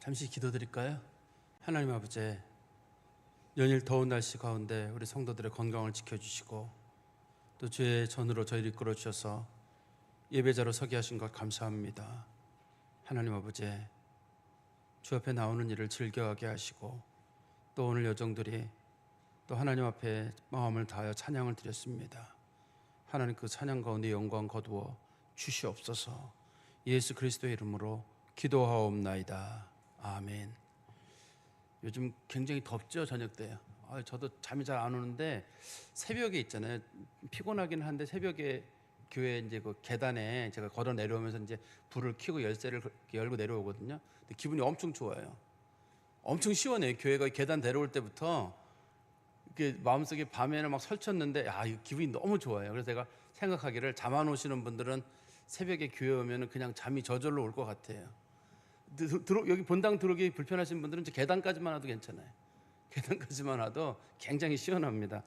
잠시 기도드릴까요? 하나님 아버지, 연일 더운 날씨 가운데 우리 성도들의 건강을 지켜주시고 또 주의 전으로 저희를 이끌어 주셔서 예배자로 서게 하신 것 감사합니다. 하나님 아버지, 주 앞에 나오는 일을 즐겨하게 하시고 또 오늘 여정들이 또 하나님 앞에 마음을 다하여 찬양을 드렸습니다. 하나님 그 찬양 가운데 영광 거두어 주시옵소서. 예수 그리스도의 이름으로 기도하옵나이다. 아멘. 요즘 굉장히 덥죠, 저녁 때. 저도 잠이 잘 안 오는데 새벽에 있잖아요. 피곤하긴 한데 새벽에 교회 이제 그 계단에 제가 걸어 내려오면서 이제 불을 켜고 열쇠를 열고 내려오거든요. 근데 기분이 엄청 좋아요. 엄청 시원해요. 교회가 계단 내려올 때부터 이렇게 마음속에 밤에는 막 설쳤는데 이 기분이 너무 좋아요. 그래서 제가 생각하기를 잠 안 오시는 분들은 새벽에 교회 오면은 그냥 잠이 저절로 올 것 같아요. 여기 본당 들어오기 불편하신 분들은 이제 계단까지만 와도 괜찮아요. 계단까지만 와도 굉장히 시원합니다.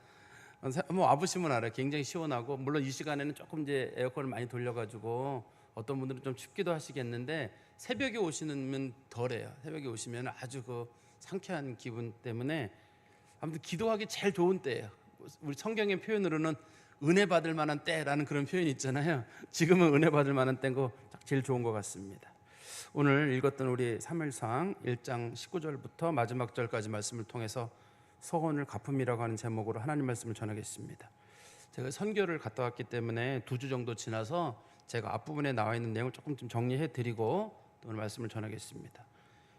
한번 와보시면 알아요. 굉장히 시원하고, 물론 이 시간에는 조금 이제 에어컨을 많이 돌려가지고 어떤 분들은 좀 춥기도 하시겠는데 새벽에 오시면 덜해요. 새벽에 오시면 아주 그 상쾌한 기분 때문에 아무튼 기도하기 제일 좋은 때예요. 우리 성경의 표현으로는 은혜 받을 만한 때라는 그런 표현이 있잖아요. 지금은 은혜 받을 만한 때인 거 제일 좋은 것 같습니다. 오늘 읽었던 우리 사무엘상 1장 19절부터 마지막 절까지 말씀을 통해서 서원을 갚음이라고 하는 제목으로 하나님 말씀을 전하겠습니다. 제가 선교를 갔다 왔기 때문에 2주 정도 지나서 제가 앞부분에 나와 있는 내용을 조금 좀 정리해 드리고 오늘 말씀을 전하겠습니다.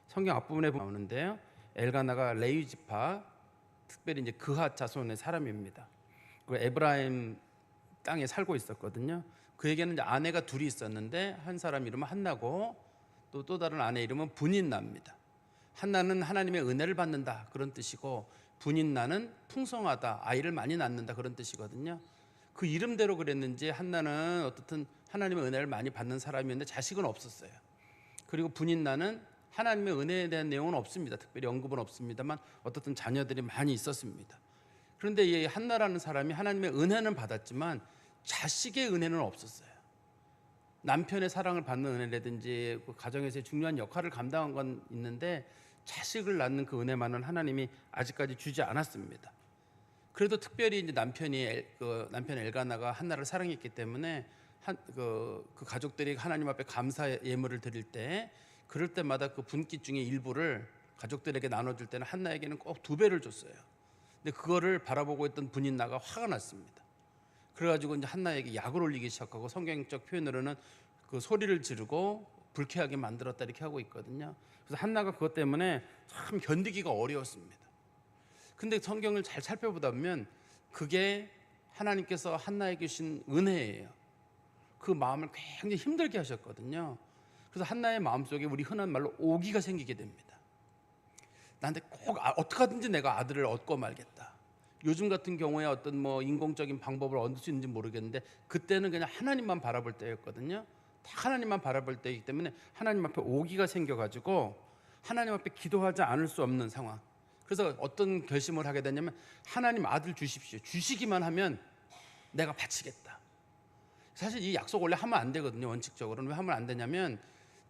성경 앞부분에 나오는데요, 엘가나가 레위 지파, 특별히 이제 그핫 자손의 사람입니다. 그 에브라임 땅에 살고 있었거든요. 그에게는 이제 아내가 둘이 있었는데 한 사람 이름은 한나고 또 다른 아내 이름은 분인나입니다. 한나는 하나님의 은혜를 받는다 그런 뜻이고, 분인나는 풍성하다, 아이를 많이 낳는다 그런 뜻이거든요. 그 이름대로 그랬는지 한나는 어떻든 하나님의 은혜를 많이 받는 사람이었는데 자식은 없었어요. 그리고 분인나는 하나님의 은혜에 대한 내용은 없습니다. 특별히 언급은 없습니다만 어떻든 자녀들이 많이 있었습니다. 그런데 이 한나라는 사람이 하나님의 은혜는 받았지만 자식의 은혜는 없었어요. 남편의 사랑을 받는 은혜라든지 그 가정에서의 중요한 역할을 감당한 건 있는데 자식을 낳는 그 은혜만은 하나님이 아직까지 주지 않았습니다. 그래도 특별히 이제 남편 엘가나가 한나를 사랑했기 때문에 그 가족들이 하나님 앞에 감사 예물을 드릴 때, 그럴 때마다 그 분깃 중에 일부를 가족들에게 나눠줄 때는 한나에게는 꼭 2배를 줬어요. 근데 그거를 바라보고 있던 분인나가 화가 났습니다. 그래가지고 이제 한나에게 약을 올리기 시작하고, 성경적 표현으로는 그 소리를 지르고 불쾌하게 만들었다 이렇게 하고 있거든요. 그래서 한나가 그것 때문에 참 견디기가 어려웠습니다. 근데 성경을 잘 살펴보다 보면 그게 하나님께서 한나에게 주신 은혜예요. 그 마음을 굉장히 힘들게 하셨거든요. 그래서 한나의 마음속에 우리 흔한 말로 오기가 생기게 됩니다. 나한테 꼭 어떻게든지 내가 아들을 얻고 말겠다. 요즘 같은 경우에 어떤 인공적인 방법을 얻을 수 있는지 모르겠는데 그때는 그냥 하나님만 바라볼 때였거든요. 다 하나님만 바라볼 때이기 때문에 하나님 앞에 오기가 생겨가지고 하나님 앞에 기도하지 않을 수 없는 상황. 그래서 어떤 결심을 하게 되냐면, 하나님 아들 주십시오. 주시기만 하면 내가 바치겠다. 사실 이 약속 원래 하면 안 되거든요. 원칙적으로는. 왜 하면 안 되냐면,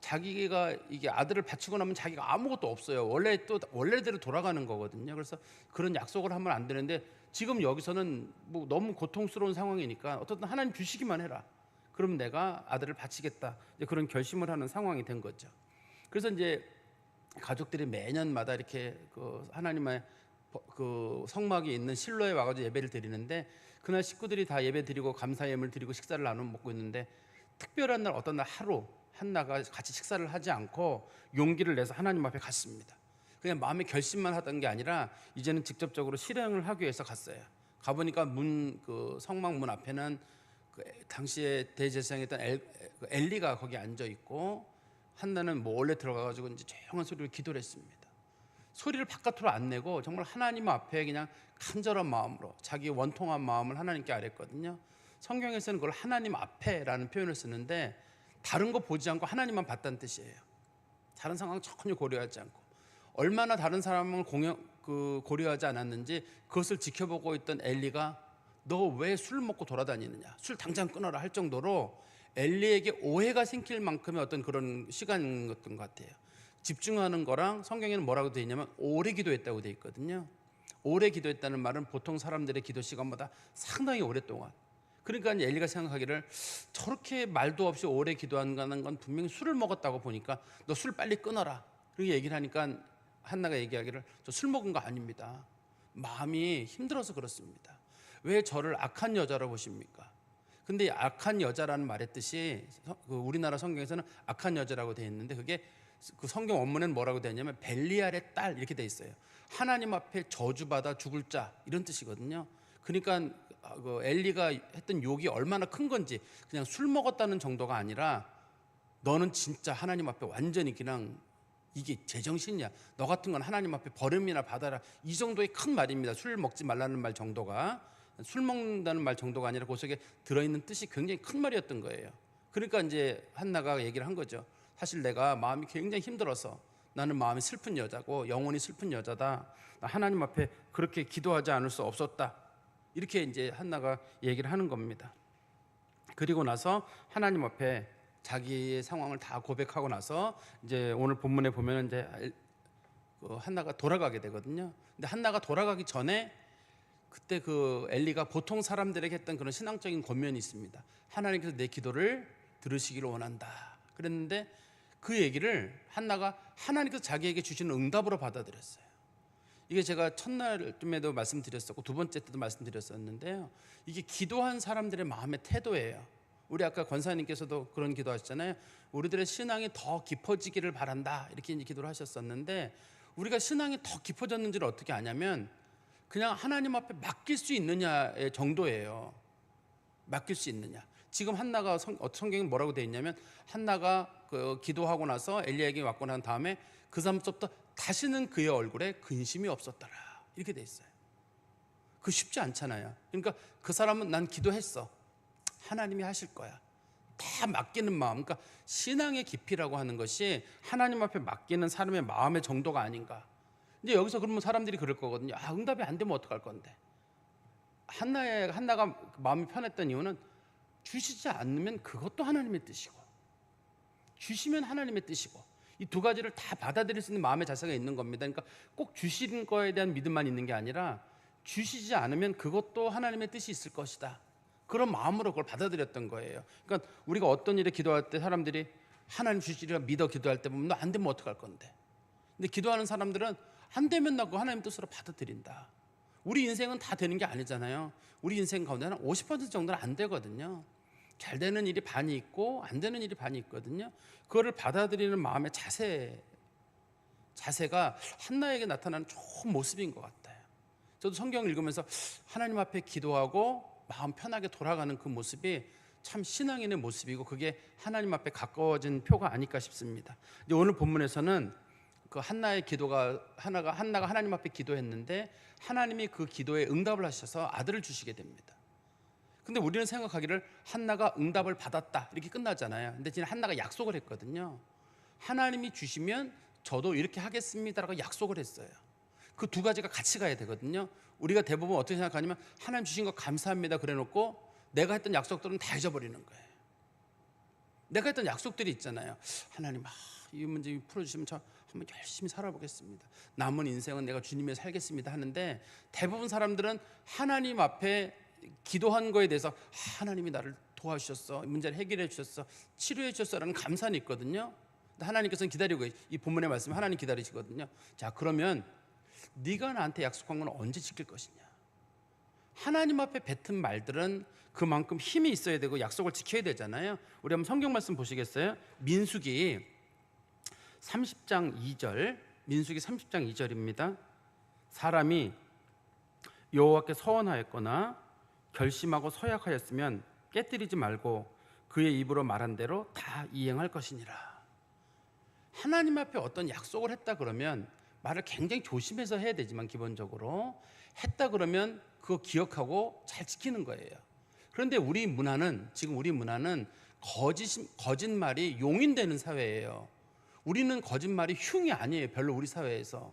자기가 이게 아들을 바치고 나면 자기가 아무것도 없어요. 원래대로 돌아가는 거거든요. 그래서 그런 약속을 하면 안 되는데, 지금 여기서는 너무 고통스러운 상황이니까 어떻든 하나님 주시기만 해라. 그럼 내가 아들을 바치겠다. 이제 그런 결심을 하는 상황이 된 거죠. 그래서 이제 가족들이 매년마다 이렇게 그 하나님의 그 성막에 있는 실로에 와가지고 예배를 드리는데, 그날 식구들이 다 예배 드리고 감사 예물 드리고 식사를 나눠 먹고 있는데, 특별한 날 어떤 날 하루 한나가 같이 식사를 하지 않고 용기를 내서 하나님 앞에 갔습니다. 그냥 마음에 결심만 하던 게 아니라 이제는 직접적으로 실행을 하기 위해서 갔어요. 가보니까 그 성막 문 앞에는 그 당시에 대제사장이었던 엘리가 거기 앉아 있고, 한나는 몰래 들어가가지고 이제 조용한 소리로 기도를 했습니다. 소리를 바깥으로 안 내고 정말 하나님 앞에 그냥 간절한 마음으로 자기 원통한 마음을 하나님께 아뢰거든요. 성경에서는 그걸 하나님 앞에라는 표현을 쓰는데, 다른 거 보지 않고 하나님만 봤다는 뜻이에요. 다른 상황 전혀 고려하지 않고, 얼마나 다른 사람을 고려하지 않았는지 그것을 지켜보고 있던 엘리가 너 왜 술 먹고 돌아다니느냐, 술 당장 끊어라 할 정도로 엘리에게 오해가 생길 만큼의 어떤 그런 시간이었던 것 같아요. 집중하는 거랑 성경에는 뭐라고 되어 있냐면 오래 기도했다고 되어 있거든요. 오래 기도했다는 말은 보통 사람들의 기도 시간보다 상당히 오랫동안. 그러니까 엘리가 생각하기를 저렇게 말도 없이 오래 기도한다는 건 분명히 술을 먹었다고 보니까 너 술 빨리 끊어라. 그렇게 얘기를 하니까 한나가 얘기하기를 저 술 먹은 거 아닙니다. 마음이 힘들어서 그렇습니다. 왜 저를 악한 여자로 보십니까? 근데 악한 여자라는 말의 뜻이 우리나라 성경에서는 악한 여자라고 되어 있는데 그게 그 성경 원문에는 뭐라고 되어 있냐면 벨리알의 딸 이렇게 되어 있어요. 하나님 앞에 저주받아 죽을 자 이런 뜻이거든요. 그러니까 그 엘리가 했던 욕이 얼마나 큰 건지 그냥 술 먹었다는 정도가 아니라 너는 진짜 하나님 앞에 완전히 그냥 이게 제정신이야. 너 같은 건 하나님 앞에 버림이나 받아라. 이 정도의 큰 말입니다. 술 먹지 말라는 말 정도가 술 먹는다는 말 정도가 아니라 그 속에 들어있는 뜻이 굉장히 큰 말이었던 거예요. 그러니까 이제 한나가 얘기를 한 거죠. 사실 내가 마음이 굉장히 힘들어서 나는 마음이 슬픈 여자고 영혼이 슬픈 여자다. 하나님 앞에 그렇게 기도하지 않을 수 없었다. 이렇게 이제 한나가 얘기를 하는 겁니다. 그리고 나서 하나님 앞에 자기의 상황을 다 고백하고 나서 이제 오늘 본문에 보면 이제 한나가 돌아가게 되거든요. 근데 한나가 돌아가기 전에 그때 그 엘리가 보통 사람들에게 했던 그런 신앙적인 권면이 있습니다. 하나님께서 내 기도를 들으시기를 원한다. 그랬는데 그 얘기를 한나가 하나님께서 자기에게 주시는 응답으로 받아들였어요. 이게 제가 첫날쯤에도 말씀드렸었고 두 번째 때도 말씀드렸었는데요. 이게 기도한 사람들의 마음의 태도예요. 우리 아까 권사님께서도 그런 기도하셨잖아요. 우리들의 신앙이 더 깊어지기를 바란다 이렇게 이제 기도를 하셨었는데 우리가 신앙이 더 깊어졌는지를 어떻게 아냐면 그냥 하나님 앞에 맡길 수 있느냐의 정도예요. 맡길 수 있느냐. 지금 한나가 성경에 뭐라고 되어 있냐면 한나가 그 기도하고 나서 엘리야에게 왔고 난 다음에 그 사람부터 다시는 그의 얼굴에 근심이 없었더라 이렇게 돼 있어요. 그 쉽지 않잖아요. 그러니까 그 사람은 난 기도했어. 하나님이 하실 거야. 다 맡기는 마음. 그러니까 신앙의 깊이라고 하는 것이 하나님 앞에 맡기는 사람의 마음의 정도가 아닌가. 이제 여기서 그러면 사람들이 그럴 거거든요. 아, 응답이 안 되면 어떡할 건데. 한나가 마음이 편했던 이유는 주시지 않으면 그것도 하나님의 뜻이고 주시면 하나님의 뜻이고 이 두 가지를 다 받아들일 수 있는 마음의 자세가 있는 겁니다. 그러니까 꼭 주시는 거에 대한 믿음만 있는 게 아니라 주시지 않으면 그것도 하나님의 뜻이 있을 것이다. 그런 마음으로 그걸 받아들였던 거예요. 그러니까 우리가 어떤 일에 기도할 때 사람들이 하나님 주시리라 믿어 기도할 때 보면 너 안 되면 어떡할 건데. 근데 기도하는 사람들은 안 되면 나 그거 하나님 뜻으로 받아들인다. 우리 인생은 다 되는 게 아니잖아요. 우리 인생 가운데 한 50% 정도는 안 되거든요. 잘 되는 일이 반이 있고 안 되는 일이 반이 있거든요. 그거를 받아들이는 마음의 자세가 한나에게 나타나는 좋은 모습인 것 같아요. 저도 성경을 읽으면서 하나님 앞에 기도하고 마음 편하게 돌아가는 그 모습이 참 신앙인의 모습이고 그게 하나님 앞에 가까워진 표가 아닐까 싶습니다. 이제 오늘 본문에서는 그 한나의 기도가 한나가 하나님 앞에 기도했는데 하나님이 그 기도에 응답을 하셔서 아들을 주시게 됩니다. 근데 우리는 생각하기를 한나가 응답을 받았다 이렇게 끝나잖아요. 근데 지금 한나가 약속을 했거든요. 하나님이 주시면 저도 이렇게 하겠습니다라고 약속을 했어요. 그 두 가지가 같이 가야 되거든요. 우리가 대부분 어떻게 생각하냐면 하나님 주신 거 감사합니다 그래놓고 내가 했던 약속들은 다 잊어버리는 거예요. 내가 했던 약속들이 있잖아요. 하나님 이 문제 풀어주시면 저 한번 열심히 살아보겠습니다. 남은 인생은 내가 주님에 살겠습니다 하는데 대부분 사람들은 하나님 앞에 기도한 거에 대해서 하나님이 나를 도와주셨어, 문제를 해결해 주셨어, 치료해 주셨어라는 감사는 있거든요. 근데 하나님께서는 기다리고 이 본문의 말씀 하나님 기다리시거든요. 자, 그러면 네가 나한테 약속한 건 언제 지킬 것이냐. 하나님 앞에 뱉은 말들은 그만큼 힘이 있어야 되고 약속을 지켜야 되잖아요. 우리 한번 성경 말씀 보시겠어요? 민수기 30장 2절, 민수기 30장 2절입니다. 사람이 여호와께 서원하였거나 결심하고 서약하였으면 깨뜨리지 말고 그의 입으로 말한 대로 다 이행할 것이니라. 하나님 앞에 어떤 약속을 했다 그러면 말을 굉장히 조심해서 해야 되지만 기본적으로 했다 그러면 그거 기억하고 잘 지키는 거예요. 그런데 우리 문화는 거짓말이 용인되는 사회예요. 우리는 거짓말이 흉이 아니에요. 별로 우리 사회에서.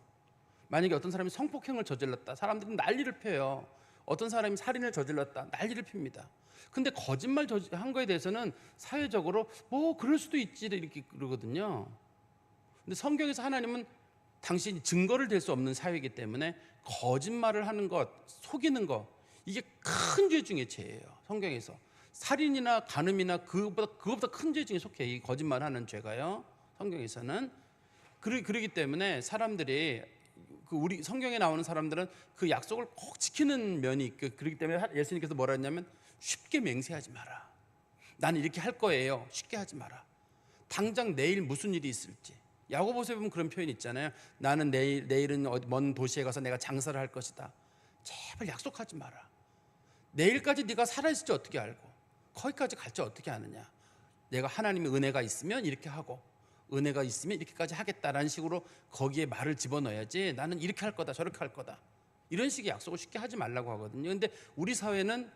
만약에 어떤 사람이 성폭행을 저질렀다. 사람들은 난리를 펴요. 어떤 사람이 살인을 저질렀다. 난리를 핍니다. 근데 거짓말 한 거에 대해서는 사회적으로 뭐 그럴 수도 있지 이렇게 그러거든요. 근데 성경에서 하나님은 당신이 증거를 댈 수 없는 사회이기 때문에 거짓말을 하는 것, 속이는 것, 이게 큰 죄 중에 죄예요. 성경에서 살인이나 간음이나 그것보다 큰 죄 중에 속해, 이 거짓말하는 죄가요. 성경에서는 그러기 때문에 사람들이 우리 성경에 나오는 사람들은 그 약속을 꼭 지키는 면이 있고, 그렇기 때문에 예수님께서 뭐라 했냐면 쉽게 맹세하지 마라. 나는 이렇게 할 거예요. 쉽게 하지 마라. 당장 내일 무슨 일이 있을지. 야고보서에 보면 그런 표현이 있잖아요. 나는 내일은 먼 도시에 가서 내가 장사를 할 것이다. 제발 약속하지 마라. 내일까지 네가 살아있을지 어떻게 알고, 거기까지 갈지 어떻게 아느냐. 내가 하나님의 은혜가 있으면 이렇게 하고, 은혜가 있으면 이렇게까지 하겠다라는 식으로 거기에 말을 집어넣어야지, 나는 이렇게 할 거다 저렇게 할 거다 이런 식의 약속을 쉽게 하지 말라고 하거든요. 근데 우리 사회는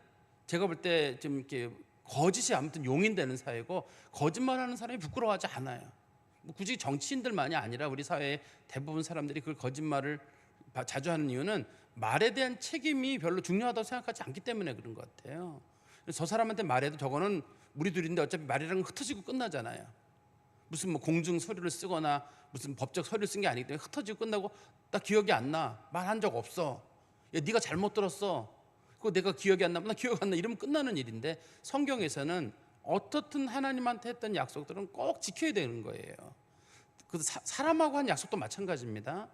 제가 볼 때 좀 이렇게 거짓이 아무튼 용인되는 사회고, 거짓말하는 사람이 부끄러워하지 않아요. 뭐 굳이 정치인들만이 아니라 우리 사회의 대부분 사람들이 그 거짓말을 자주 하는 이유는 말에 대한 책임이 별로 중요하다고 생각하지 않기 때문에 그런 것 같아요. 저 사람한테 말해도 저거는 우리 둘인데 어차피 말이랑 흩어지고 끝나잖아요. 무슨 뭐 공증 서류를 쓰거나 무슨 법적 서류를 쓴 게 아니기 때문에 흩어지고 끝나고, 나 기억이 안 나, 말한 적 없어, 야 네가 잘못 들었어, 그거 내가 기억이 안 나, 나 기억 안 나, 이러면 끝나는 일인데, 성경에서는 어떻든 하나님한테 했던 약속들은 꼭 지켜야 되는 거예요. 그 사람하고 한 약속도 마찬가지입니다.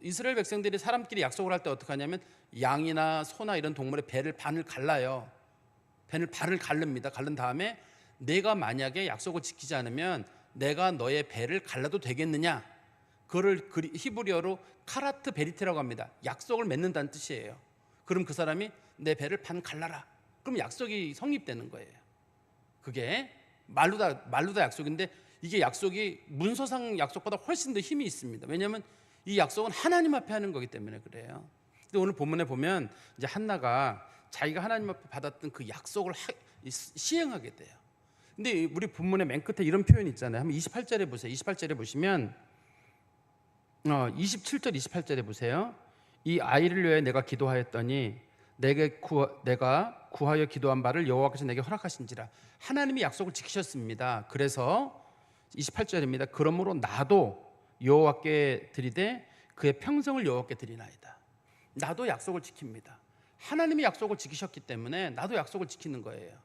이스라엘 백성들이 사람끼리 약속을 할 때 어떻게 하냐면 양이나 소나 이런 동물의 배를 반을 갈라요. 배를 반을 가릅니다. 가른 다음에 내가 만약에 약속을 지키지 않으면 내가 너의 배를 갈라도 되겠느냐, 그거를 히브리어로 카라트 베리테라고 합니다. 약속을 맺는다는 뜻이에요. 그럼 그 사람이 내 배를 반 갈라라, 그럼 약속이 성립되는 거예요. 그게 말로다 약속인데, 이게 약속이 문서상 약속보다 훨씬 더 힘이 있습니다. 왜냐하면 이 약속은 하나님 앞에 하는 거기 때문에 그래요. 근데 오늘 본문에 보면 이제 한나가 자기가 하나님 앞에 받았던 그 약속을 시행하게 돼요. 근데 우리 본문의 맨 끝에 이런 표현이 있잖아요. 한번 28절에 보세요. 28절에 보시면 27절 28절에 보세요. 이 아이를 위해 내가 기도하였더니 내가 구하여 기도한 바를 여호와께서 내게 허락하신지라. 하나님이 약속을 지키셨습니다. 그래서 28절입니다. 그러므로 나도 여호와께 드리되 그의 평생을 여호와께 드리나이다. 나도 약속을 지킵니다. 하나님이 약속을 지키셨기 때문에 나도 약속을 지키는 거예요.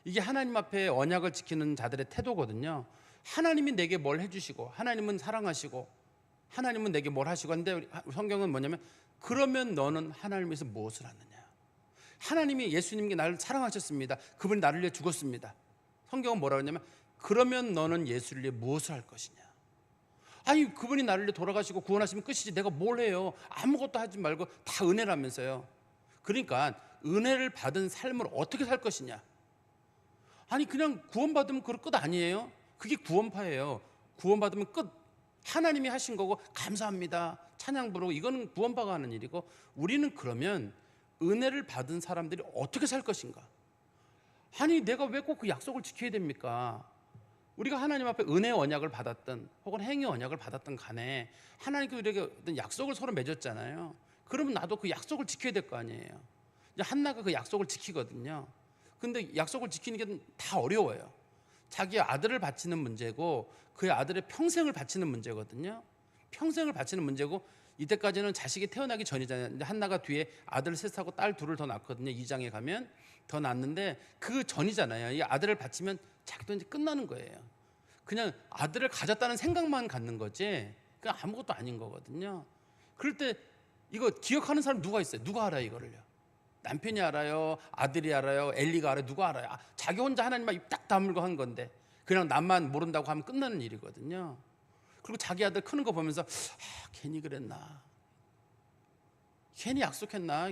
이게 하나님 앞에 언약을 지키는 자들의 태도거든요. 하나님이 내게 뭘 해주시고, 하나님은 사랑하시고, 하나님은 내게 뭘 하시고 하는데, 성경은 뭐냐면 그러면 너는 하나님 위해서 무엇을 하느냐. 하나님이 예수님께 나를 사랑하셨습니다. 그분이 나를 위해 죽었습니다. 성경은 뭐라고 하냐면 그러면 너는 예수를 위해 무엇을 할 것이냐. 아니, 그분이 나를 위해 돌아가시고 구원하시면 끝이지, 내가 뭘 해요. 아무것도 하지 말고 다 은혜라면서요. 그러니까 은혜를 받은 삶을 어떻게 살 것이냐. 아니, 그냥 구원받으면 그걸 끝 아니에요. 그게 구원파예요. 구원받으면 끝. 하나님이 하신 거고 감사합니다, 찬양 부르고, 이거는 구원파가 하는 일이고, 우리는 그러면 은혜를 받은 사람들이 어떻게 살 것인가. 아니, 내가 왜 꼭 그 약속을 지켜야 됩니까? 우리가 하나님 앞에 은혜의 언약을 받았던 혹은 행위 언약을 받았던 간에 하나님께 우리에게 어떤 약속을 서로 맺었잖아요. 그러면 나도 그 약속을 지켜야 될 거 아니에요. 이제 한나가 그 약속을 지키거든요. 근데 약속을 지키는 게 다 어려워요. 자기 아들을 바치는 문제고 그의 아들의 평생을 바치는 문제거든요. 평생을 바치는 문제고, 이때까지는 자식이 태어나기 전이잖아요. 근데 한나가 뒤에 아들 셋하고 딸 둘을 더 낳거든요. 2장에 가면 더 낳는데 그 전이잖아요. 이 아들을 바치면 자기도 이제 끝나는 거예요. 그냥 아들을 가졌다는 생각만 갖는 거지 그냥 아무것도 아닌 거거든요. 그럴 때 이거 기억하는 사람 누가 있어요? 누가 알아요 이거를요? 남편이 알아요? 아들이 알아요? 엘리가 알아요? 누가 알아요? 자기 혼자 하나님만 입 딱 다물고 한 건데 그냥 남만 모른다고 하면 끝나는 일이거든요. 그리고 자기 아들 크는 거 보면서 괜히 그랬나, 괜히 약속했나.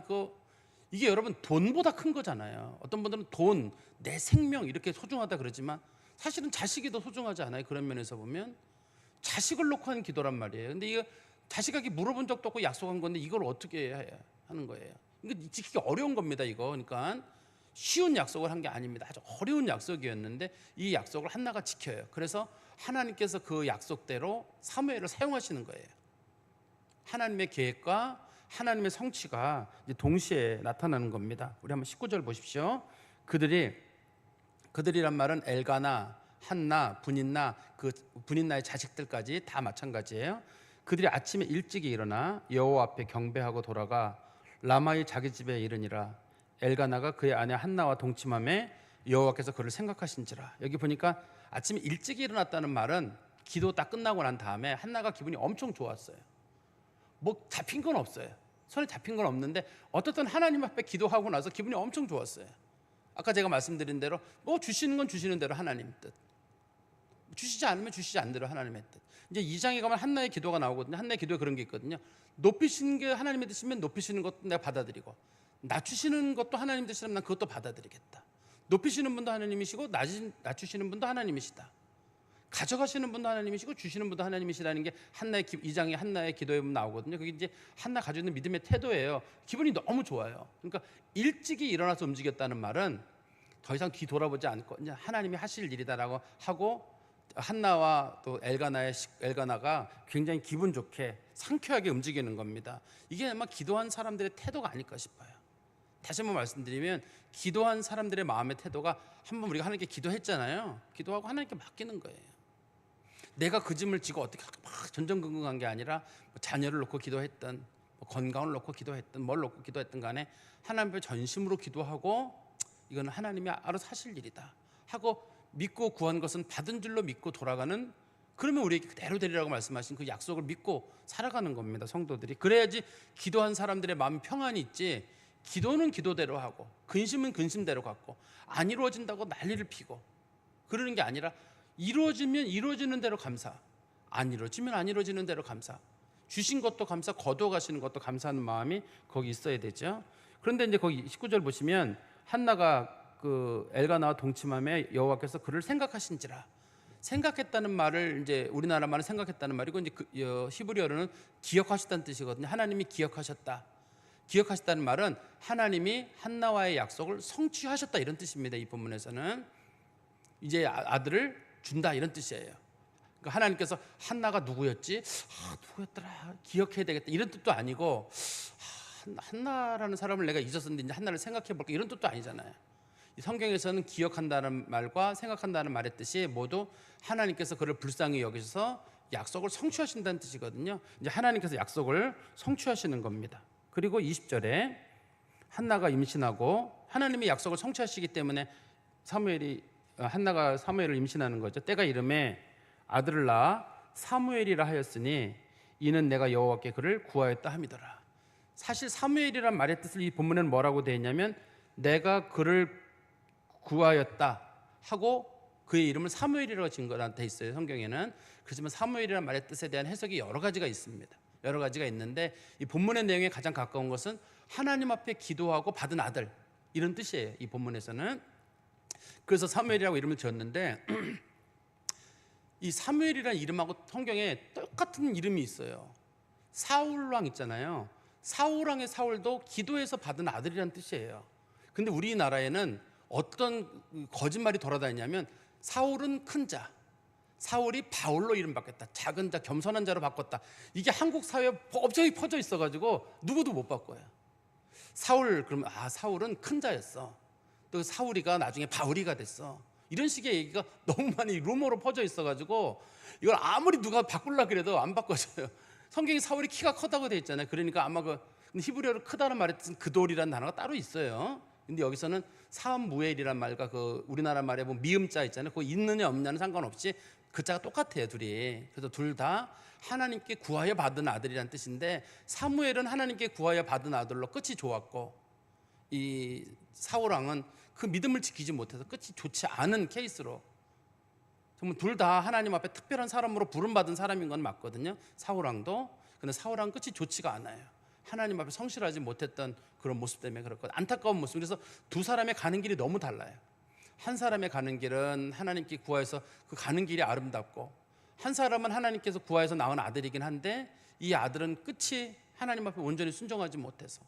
이게 여러분 돈보다 큰 거잖아요. 어떤 분들은 돈, 내 생명 이렇게 소중하다 그러지만 사실은 자식이 더 소중하지 않아요? 그런 면에서 보면 자식을 놓고 하는 기도란 말이에요. 근데 이거 자식에게 물어본 적도 없고 약속한 건데 이걸 어떻게 해야 하는 거예요? 이거 지키기 어려운 겁니다. 이거 그러니까 쉬운 약속을 한 게 아닙니다. 아주 어려운 약속이었는데 이 약속을 한나가 지켜요. 그래서 하나님께서 그 약속대로 사무엘을 사용하시는 거예요. 하나님의 계획과 하나님의 성취가 이제 동시에 나타나는 겁니다. 우리 한번 19절 보십시오. 그들이란 말은 엘가나, 한나, 분인나, 그 분인나의 자식들까지 다 마찬가지예요. 그들이 아침에 일찍이 일어나 여호와 앞에 경배하고 돌아가 라마의 자기 집에 이르니라. 엘가나가 그의 아내 한나와 동침함에 여호와께서 그를 생각하신지라. 여기 보니까 아침에 일찍 일어났다는 말은 기도 딱 끝나고 난 다음에 한나가 기분이 엄청 좋았어요. 뭐 잡힌 건 없어요. 손에 잡힌 건 없는데 어떻든 하나님 앞에 기도하고 나서 기분이 엄청 좋았어요. 아까 제가 말씀드린 대로 뭐 주시는 건 주시는 대로 하나님 뜻, 주시지 않으면 주시지 않는 대로 하나님의 뜻. 이제 2장에 가면 한나의 기도가 나오거든요. 한나의 기도에 그런 게 있거든요. 높이시는 게 하나님의 뜻이면 높이시는 것도 내가 받아들이고, 낮추시는 것도 하나님 뜻이라면 난 그것도 받아들이겠다. 높이시는 분도 하나님이시고 낮추시는 분도 하나님이시다. 가져가시는 분도 하나님이시고 주시는 분도 하나님이시라는 게 한나의 2장에 한나의 기도에 보면 나오거든요. 그게 이제 한나 가지고 있는 믿음의 태도예요. 기분이 너무 좋아요. 그러니까 일찍이 일어나서 움직였다는 말은 더 이상 뒤 돌아보지 않고 이제 하나님이 하실 일이다라고 하고, 한나와 또 엘가나가 굉장히 기분 좋게 상쾌하게 움직이는 겁니다. 이게 아마 기도한 사람들의 태도가 아닐까 싶어요. 다시 한번 말씀드리면 기도한 사람들의 마음의 태도가, 한번 우리가 하나님께 기도했잖아요. 기도하고 하나님께 맡기는 거예요. 내가 그 짐을 지고 어떻게 막 전전긍긍한 게 아니라 뭐 자녀를 놓고 기도했든 뭐 건강을 놓고 기도했든 뭘 놓고 기도했든 간에 하나님 앞에 전심으로 기도하고 이건 하나님이 알아서 하실 일이다 하고 믿고 구한 것은 받은 줄로 믿고 돌아가는, 그러면 우리에게 그대로 되리라고 말씀하신 그 약속을 믿고 살아가는 겁니다. 성도들이 그래야지 기도한 사람들의 마음 평안이 있지, 기도는 기도대로 하고 근심은 근심대로 갖고 안 이루어진다고 난리를 피고 그러는 게 아니라 이루어지면 이루어지는 대로 감사, 안 이루어지면 안 이루어지는 대로 감사, 주신 것도 감사, 거둬가시는 것도 감사하는 마음이 거기 있어야 되죠. 그런데 이제 거기 19절 보시면 한나가 그 엘가나와 동침함에 여호와께서 그를 생각하신지라. 생각했다는 말을 이제 우리나라 말은 생각했다는 말이고, 이제 히브리어로는 기억하셨다는 뜻이거든요. 하나님이 기억하셨다. 기억하셨다는 말은 하나님이 한나와의 약속을 성취하셨다 이런 뜻입니다. 이 본문에서는 이제 아들을 준다 이런 뜻이에요. 그러니까 하나님께서 한나가 누구였지? 누구였더라? 기억해야 되겠다 이런 뜻도 아니고, 한나라는 사람을 내가 잊었었는데 이제 한나를 생각해 볼까 이런 뜻도 아니잖아요. 이 성경에서는 기억한다는 말과 생각한다는 말의 뜻이 모두 하나님께서 그를 불쌍히 여기셔서 약속을 성취하신다는 뜻이거든요. 이제 하나님께서 약속을 성취하시는 겁니다. 그리고 20절에 한나가 임신하고 하나님이 약속을 성취하시기 때문에 한나가 사무엘을 임신하는 거죠. 때가 이름에 아들을 낳아 사무엘이라 하였으니 이는 내가 여호와께 그를 구하였다 함이더라. 사실 사무엘이란 말의 뜻을 이 본문에는 뭐라고 되어 있냐면 내가 그를 구하였다 하고 그의 이름을 사무엘이라고 지은 거라 돼 있어요. 성경에는. 그렇지만 사무엘이란 말의 뜻에 대한 해석이 여러 가지가 있습니다. 여러 가지가 있는데 이 본문의 내용에 가장 가까운 것은 하나님 앞에 기도하고 받은 아들 이런 뜻이에요. 이 본문에서는. 그래서 사무엘이라고 이름을 지었는데 이 사무엘이라는 이름하고 성경에 똑같은 이름이 있어요. 사울왕 있잖아요. 사울왕의 사울도 기도해서 받은 아들이라는 뜻이에요. 근데 우리나라에는 어떤 거짓말이 돌아다니냐면 사울은 큰 자, 사울이 바울로 이름 바꿨다, 작은 자, 겸손한 자로 바꿨다. 이게 한국 사회에 법적이 퍼져 있어가지고 누구도 못 바꿔요. 사울 그러면 사울은 큰 자였어. 또 사울이가 나중에 바울이가 됐어. 이런 식의 얘기가 너무 많이 루머로 퍼져 있어가지고 이걸 아무리 누가 바꾸려고 그래도 안 바꿔져요. 성경에 사울이 키가 크다고 돼 있잖아요. 그러니까 아마 근데 히브리어로 크다는 말의 뜻은 그돌이라는 단어가 따로 있어요. 근데 여기서는 사무엘이란 말과 그 우리나라 말에 보면 미음자 있잖아요. 그거 있느냐 없느냐는 상관없이 그 자가 똑같아요, 둘이. 그래서 둘 다 하나님께 구하여 받은 아들이란 뜻인데 사무엘은 하나님께 구하여 받은 아들로 끝이 좋았고 이 사울왕은 그 믿음을 지키지 못해서 끝이 좋지 않은 케이스로, 정말 둘 다 하나님 앞에 특별한 사람으로 부름받은 사람인 건 맞거든요. 사울왕도. 근데 사울왕 끝이 좋지가 않아요. 하나님 앞에 성실하지 못했던 그런 모습 때문에 그렇거든요. 안타까운 모습. 그래서 두 사람의 가는 길이 너무 달라요. 한 사람의 가는 길은 하나님께 구하여서 그 가는 길이 아름답고, 한 사람은 하나님께서 구하여서 낳은 아들이긴 한데 이 아들은 끝이 하나님 앞에 온전히 순종하지 못해서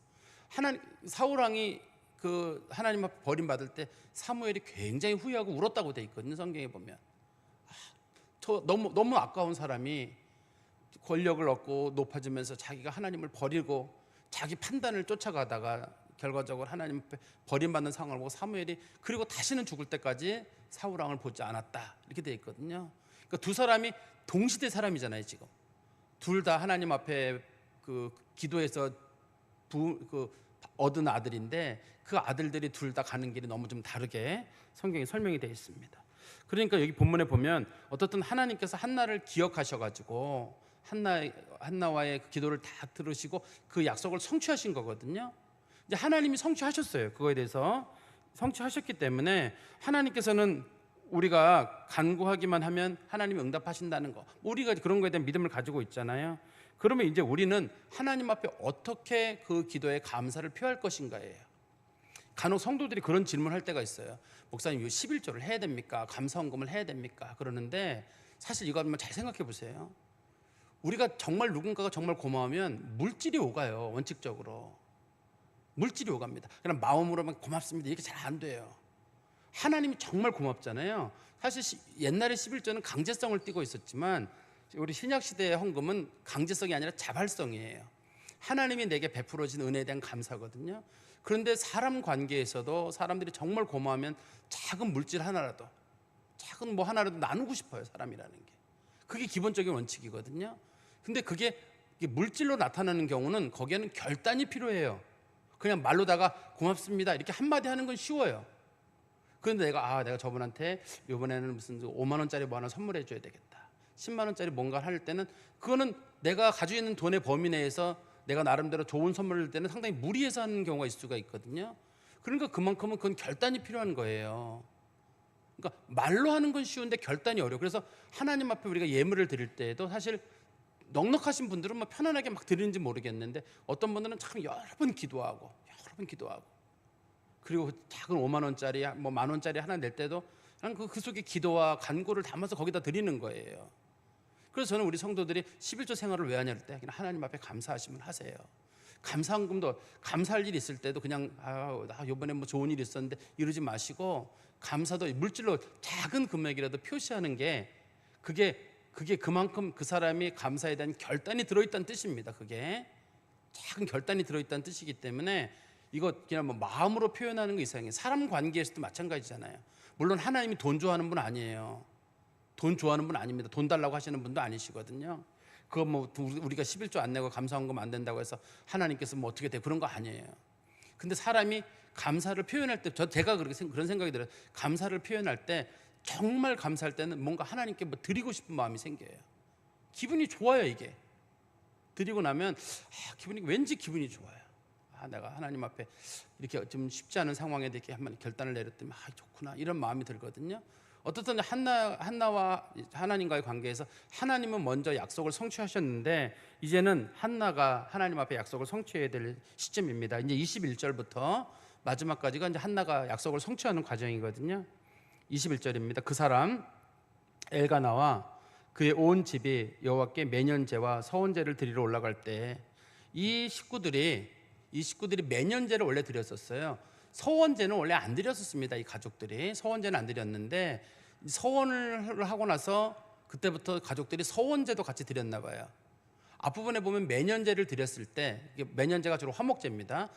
사울왕이 그 하나님 앞에 버림받을 때 사무엘이 굉장히 후회하고 울었다고 돼 있거든요. 성경에 보면. 저 너무 아까운 사람이 권력을 얻고 높아지면서 자기가 하나님을 버리고 자기 판단을 쫓아가다가 결과적으로 하나님 앞에 버림받는 상황을 보고 사무엘이 그리고 다시는 죽을 때까지 사울 왕을 보지 않았다 이렇게 돼 있거든요. 그러니까 두 사람이 동시대 사람이잖아요. 지금 둘 다 하나님 앞에 그 기도해서 얻은 아들인데 그 아들들이 둘 다 가는 길이 너무 좀 다르게 성경에 설명이 되어 있습니다. 그러니까 여기 본문에 보면 어떻든 하나님께서 한나를 기억하셔가지고 한나와의 그 기도를 다 들으시고 그 약속을 성취하신 거거든요. 이제 하나님이 성취하셨어요. 그거에 대해서 성취하셨기 때문에 하나님께서는 우리가 간구하기만 하면 하나님이 응답하신다는 거, 우리가 그런 거에 대한 믿음을 가지고 있잖아요. 그러면 이제 우리는 하나님 앞에 어떻게 그 기도에 감사를 표할 것인가예요. 간혹 성도들이 그런 질문을 할 때가 있어요. 목사님, 이 11조를 해야 됩니까? 감사헌금을 해야 됩니까? 그러는데 사실 이거 한번 잘 생각해 보세요. 우리가 정말 누군가가 정말 고마우면 물질이 오가요. 원칙적으로 물질이 오갑니다. 그냥 마음으로만 고맙습니다 이렇게 잘 안 돼요. 하나님이 정말 고맙잖아요. 사실 옛날에 11조는 강제성을 띠고 있었지만 우리 신약시대의 헌금은 강제성이 아니라 자발성이에요. 하나님이 내게 베풀어진 은혜에 대한 감사거든요. 그런데 사람 관계에서도 사람들이 정말 고마우면 작은 물질 하나라도, 작은 뭐 하나라도 나누고 싶어요. 사람이라는 게 그게 기본적인 원칙이거든요. 근데 그게 물질로 나타나는 경우는 거기에는 결단이 필요해요. 그냥 말로다가 고맙습니다 이렇게 한마디 하는 건 쉬워요. 그런데 내가 저분한테 이번에는 무슨 5만 원짜리 뭐 하나 선물해 줘야 되겠다, 10만 원짜리 뭔가 할 때는 그거는 내가 가지고 있는 돈의 범위 내에서 내가 나름대로 좋은 선물을 할 때는 상당히 무리해서 하는 경우가 있을 수가 있거든요. 그러니까 그만큼은 그건 결단이 필요한 거예요. 그러니까 말로 하는 건 쉬운데 결단이 어려워. 그래서 하나님 앞에 우리가 예물을 드릴 때에도 사실 넉넉하신 분들은 뭐 편안하게 막 드리는지 모르겠는데 어떤 분들은 참 여러 번 기도하고 그리고 작은 5만 원짜리 뭐 만 원짜리 하나 낼 때도 그냥 그 속에 기도와 간구를 담아서 거기다 드리는 거예요. 그래서 저는 우리 성도들이 11조 생활을 왜 하냐 할 때 그냥 하나님 앞에 감사하시면 하세요. 감사헌금도 감사할 일이 있을 때도 그냥 나 이번에 뭐 좋은 일이 있었는데 이러지 마시고 감사도 물질로 작은 금액이라도 표시하는 게 그게 그만큼 그 사람이 감사에 대한 결단이 들어있다는 뜻입니다. 그게 작은 결단이 들어있다는 뜻이기 때문에 이거 그냥 뭐 마음으로 표현하는 거 이상해요. 사람 관계에서도 마찬가지잖아요. 물론 하나님이 돈 좋아하는 분 아니에요. 돈 좋아하는 분 아닙니다. 돈 달라고 하시는 분도 아니시거든요. 그거 뭐 우리가 11조 안 내고 감사헌금 안 된다고 해서 하나님께서 뭐 어떻게 돼 그런 거 아니에요. 근데 사람이 감사를 표현할 때 제가 그런 생각이 들어요. 감사를 표현할 때 정말 감사할 때는 뭔가 하나님께 뭐 드리고 싶은 마음이 생겨요. 기분이 좋아요. 이게 드리고 나면 왠지 기분이 좋아요. 내가 하나님 앞에 이렇게 좀 쉽지 않은 상황에 이렇게 한번 결단을 내렸더니 좋구나 이런 마음이 들거든요. 어떻든 한나와 하나님과의 관계에서 하나님은 먼저 약속을 성취하셨는데 이제는 한나가 하나님 앞에 약속을 성취해야 될 시점입니다. 이제 21절부터 마지막까지가 이제 한나가 약속을 성취하는 과정이거든요. 21절입니다. 그 사람 엘가나와 그의 온 집이 여호와께 매년제와 서원제를 드리러 올라갈 때 이 식구들이 매년제를 원래 드렸었어요. 서원제는 원래 안 드렸었습니다. 이 가족들이 서원제는 안 드렸는데 서원을 하고 나서 그때부터 가족들이 서원제도 같이 드렸나 봐요. 앞부분에 보면 매년제를 드렸을 때 매년제가 주로 화목제입니다.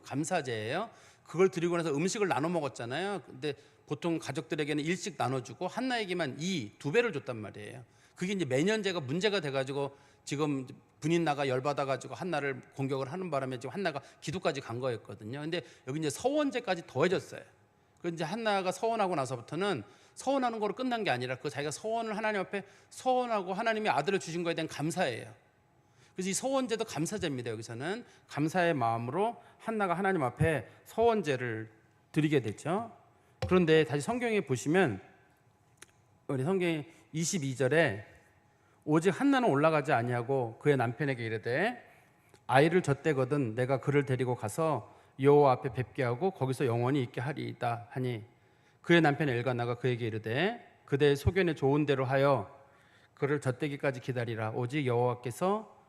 감사제예요. 그걸 드리고 나서 음식을 나눠 먹었잖아요. 근데 보통 가족들에게는 1씩 나눠주고 한나에게만 2배를 줬단 말이에요. 그게 이제 매년제가 문제가 돼가지고 지금 군인 나가 열받아가지고 한나를 공격을 하는 바람에 지금 한나가 기도까지 간 거였거든요. 근데 여기 이제 서원제까지 더해졌어요. 그래서 이제 한나가 서원하고 나서부터는 서원하는 거로 끝난 게 아니라 그 자기가 서원을 하나님 앞에 서원하고 하나님이 아들을 주신 거에 대한 감사예요. 그래서 이 서원제도 감사제입니다. 여기서는 감사의 마음으로 한나가 하나님 앞에 서원제를 드리게 되죠. 그런데 다시 성경에 보시면 우리 성경 22절에 오직 한나는 올라가지 아니하고 그의 남편에게 이르되 아이를 젖대거든 내가 그를 데리고 가서 여호와 앞에 뵙게 하고 거기서 영원히 있게 하리이다 하니 그의 남편 엘가나가 그에게 이르되 그대의 소견에 좋은 대로 하여 그를 젖대기까지 기다리라 오직 여호와께서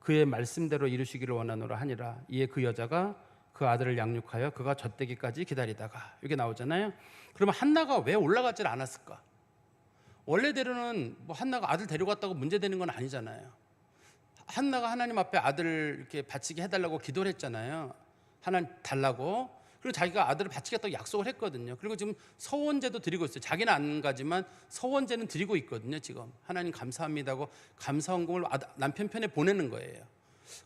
그의 말씀대로 이루시기를 원하노라 하니라. 이에 그 여자가 그 아들을 양육하여 그가 젖대기까지 기다리다가 이렇게 나오잖아요. 그러면 한나가 왜 올라가질 않았을까? 원래대로는 뭐 한나가 아들 데려갔다고 문제되는 건 아니잖아요. 한나가 하나님 앞에 아들을 이렇게 바치게 해달라고 기도를 했잖아요. 하나님 달라고. 그리고 자기가 아들을 바치겠다고 약속을 했거든요. 그리고 지금 서원제도 드리고 있어요. 자기는 안 가지만 서원제는 드리고 있거든요. 지금 하나님 감사합니다고 감사원금을 남편 편에 보내는 거예요.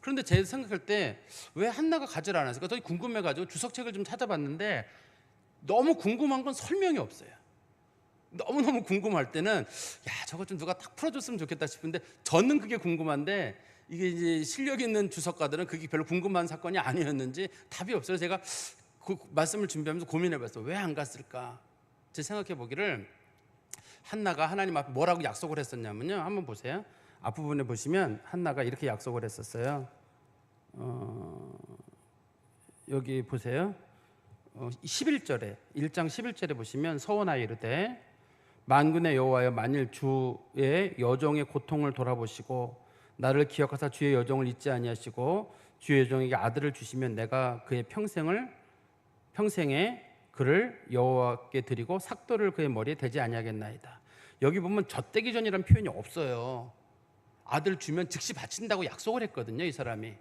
그런데 제가 생각할 때 왜 한나가 가지를 않았을까? 더 궁금해가지고 주석책을 좀 찾아봤는데 너무 궁금한 건 설명이 없어요. 너무너무 궁금할 때는 야, 저거 좀 누가 딱 풀어줬으면 좋겠다 싶은데 저는 그게 궁금한데 이게 이제 실력 있는 주석가들은 그게 별로 궁금한 사건이 아니었는지 답이 없어요. 제가 그 말씀을 준비하면서 고민해봤어요. 왜 안 갔을까? 제 생각해보기를 한나가 하나님 앞에 뭐라고 약속을 했었냐면요. 한번 보세요. 앞부분에 보시면 한나가 이렇게 약속을 했었어요. 여기 보세요. 11절에 1장 11절에 보시면 서원하여 이르되 만군의 여호와여 만일 주의 여종의 고통을 돌아보시고 나를 기억하사 주의 여종을 잊지 아니하시고 주의 여종에게 아들을 주시면 내가 그의 평생에 그를 여호와께 드리고 삭도를 그의 머리에 대지 아니하겠나이다. 여기 보면 젖되기 전이라는 표현이 없어요. 아들 주면 즉시 바친다고 약속을 했거든요. 이 사람이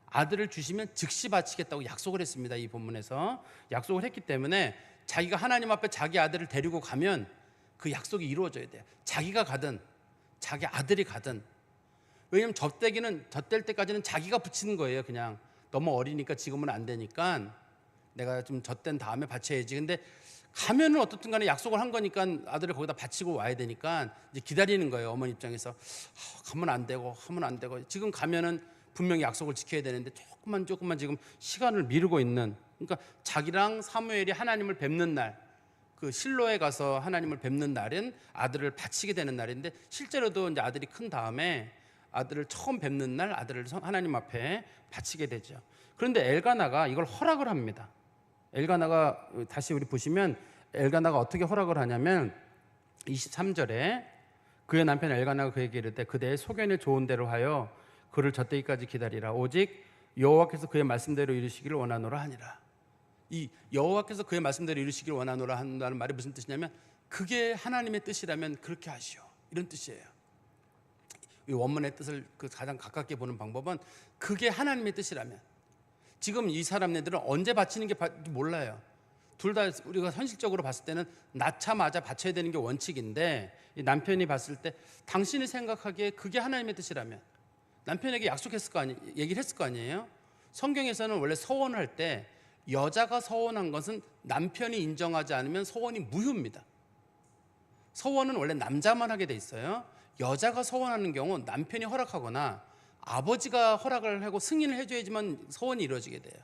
아들을 주시면 즉시 바치겠다고 약속을 했습니다. 이 본문에서 약속을 했기 때문에 자기가 하나님 앞에 자기 아들을 데리고 가면 그 약속이 이루어져야 돼요. 자기가 가든 자기 아들이 가든. 왜냐하면 젖될 때까지는 자기가 붙이는 거예요. 그냥 너무 어리니까 지금은 안 되니까 내가 좀 젖된 다음에 바쳐야지. 근데 가면은 어떻든 간에 약속을 한 거니까 아들을 거기다 바치고 와야 되니까 이제 기다리는 거예요. 어머니 입장에서 가면 안 되고 지금 가면은 분명히 약속을 지켜야 되는데 조금만 지금 시간을 미루고 있는. 그러니까 자기랑 사무엘이 하나님을 뵙는 날, 그 실로에 가서 하나님을 뵙는 날은 아들을 바치게 되는 날인데 실제로도 이제 아들이 큰 다음에 아들을 처음 뵙는 날 아들을 하나님 앞에 바치게 되죠. 그런데 엘가나가 이걸 허락을 합니다. 엘가나가 다시 우리 보시면 엘가나가 어떻게 허락을 하냐면 23절에 그의 남편 엘가나가 그에게 이르되 그대의 소견에 좋은 대로 하여 그를 젖되기까지 기다리라. 오직 여호와께서 그의 말씀대로 이루시기를 원하노라 하니라. 이 여호와께서 그의 말씀대로 이루시기를 원하노라 한다는 말이 무슨 뜻이냐면 그게 하나님의 뜻이라면 그렇게 하시오, 이런 뜻이에요. 이 원문의 뜻을 가장 가깝게 보는 방법은 그게 하나님의 뜻이라면. 지금 이 사람네들은 언제 바치는 게 몰라요. 둘 다 우리가 현실적으로 봤을 때는 낳자마자 바쳐야 되는 게 원칙인데 이 남편이 봤을 때 당신이 생각하기에 그게 하나님의 뜻이라면 남편에게 얘기를 했을 거 아니에요. 성경에서는 원래 서원을 할 때 여자가 서원한 것은 남편이 인정하지 않으면 서원이 무효입니다. 서원은 원래 남자만 하게 돼 있어요. 여자가 서원하는 경우 남편이 허락하거나 아버지가 허락을 하고 승인을 해줘야지만 서원이 이루어지게 돼요.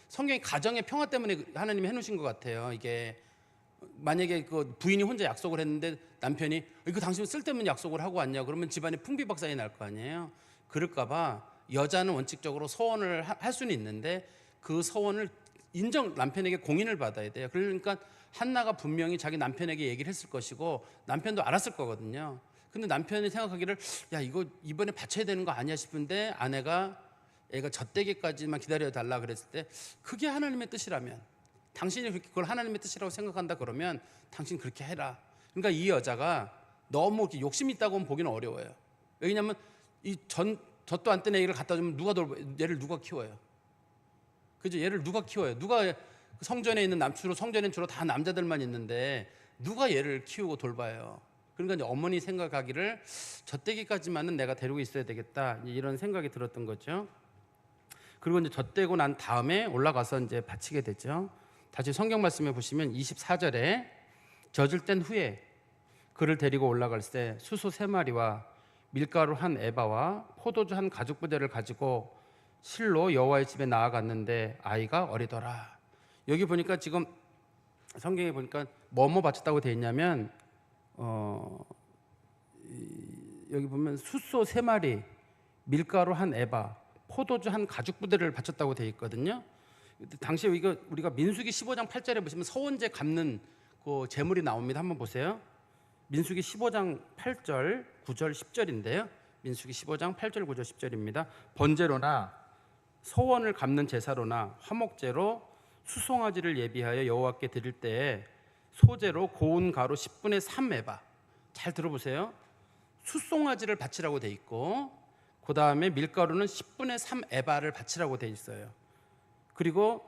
성경이 가정의 평화 때문에 하나님이 해놓으신 것 같아요. 이게 만약에 그 부인이 혼자 약속을 했는데 남편이 이거 당신 쓸데없는 약속을 하고 왔냐 그러면 집안에 풍비박산이 날 거 아니에요. 그럴까봐 여자는 원칙적으로 서원을 할 수는 있는데 그 서원을 남편에게 공인을 받아야 돼요. 그러니까 한나가 분명히 자기 남편에게 얘기를 했을 것이고 남편도 알았을 거거든요. 근데 남편이 생각하기를 야 이거 이번에 바쳐야 되는 거 아니야 싶은데 아내가 애가 젖되기까지만 기다려 달라 그랬을 때 그게 하나님의 뜻이라면 당신이 그걸 하나님의 뜻이라고 생각한다 그러면 당신 그렇게 해라. 그러니까 이 여자가 너무 욕심 있다고는 보기는 어려워요. 왜냐하면 이 젖도 안 뜬 애기를 갖다 주면 얘를 누가 키워요? 그죠? 얘를 누가 키워요? 누가 성전에 있는 성전엔 주로 다 남자들만 있는데 누가 얘를 키우고 돌봐요? 그러니까 이제 어머니 생각하기를 젖되기까지만은 내가 데리고 있어야 되겠다 이런 생각이 들었던 거죠. 그리고 이제 젖되고 난 다음에 올라가서 이제 바치게 되죠. 다시 성경 말씀에 보시면 24절에 젖을 뗀 후에 그를 데리고 올라갈 때 수소 3마리와 밀가루 1에바와 포도주 1가죽부대를 가지고 실로 여호와의 집에 나아갔는데 아이가 어리더라. 여기 보니까 지금 성경에 보니까 뭐뭐 바쳤다고 되어 있냐면 여기 보면 숫소 3마리, 밀가루 1에바, 포도주 1가죽부대를 바쳤다고 되어 있거든요. 당시에 이거 우리가 민수기 15장 8절에 보시면 서원제 갚는 그 제물이 나옵니다. 한번 보세요. 민수기 15장 8절, 9절, 10절인데요. 민수기 15장 8절, 9절, 10절입니다. 번제로나 서원을 갚는 제사로나 화목제로 수송아지를 예비하여 여호와께 드릴 때에 소제로 고운 가루 10분의 3에바. 잘 들어보세요. 수송아지를 바치라고 돼 있고 그 다음에 밀가루는 10분의 3에바를 바치라고 돼 있어요. 그리고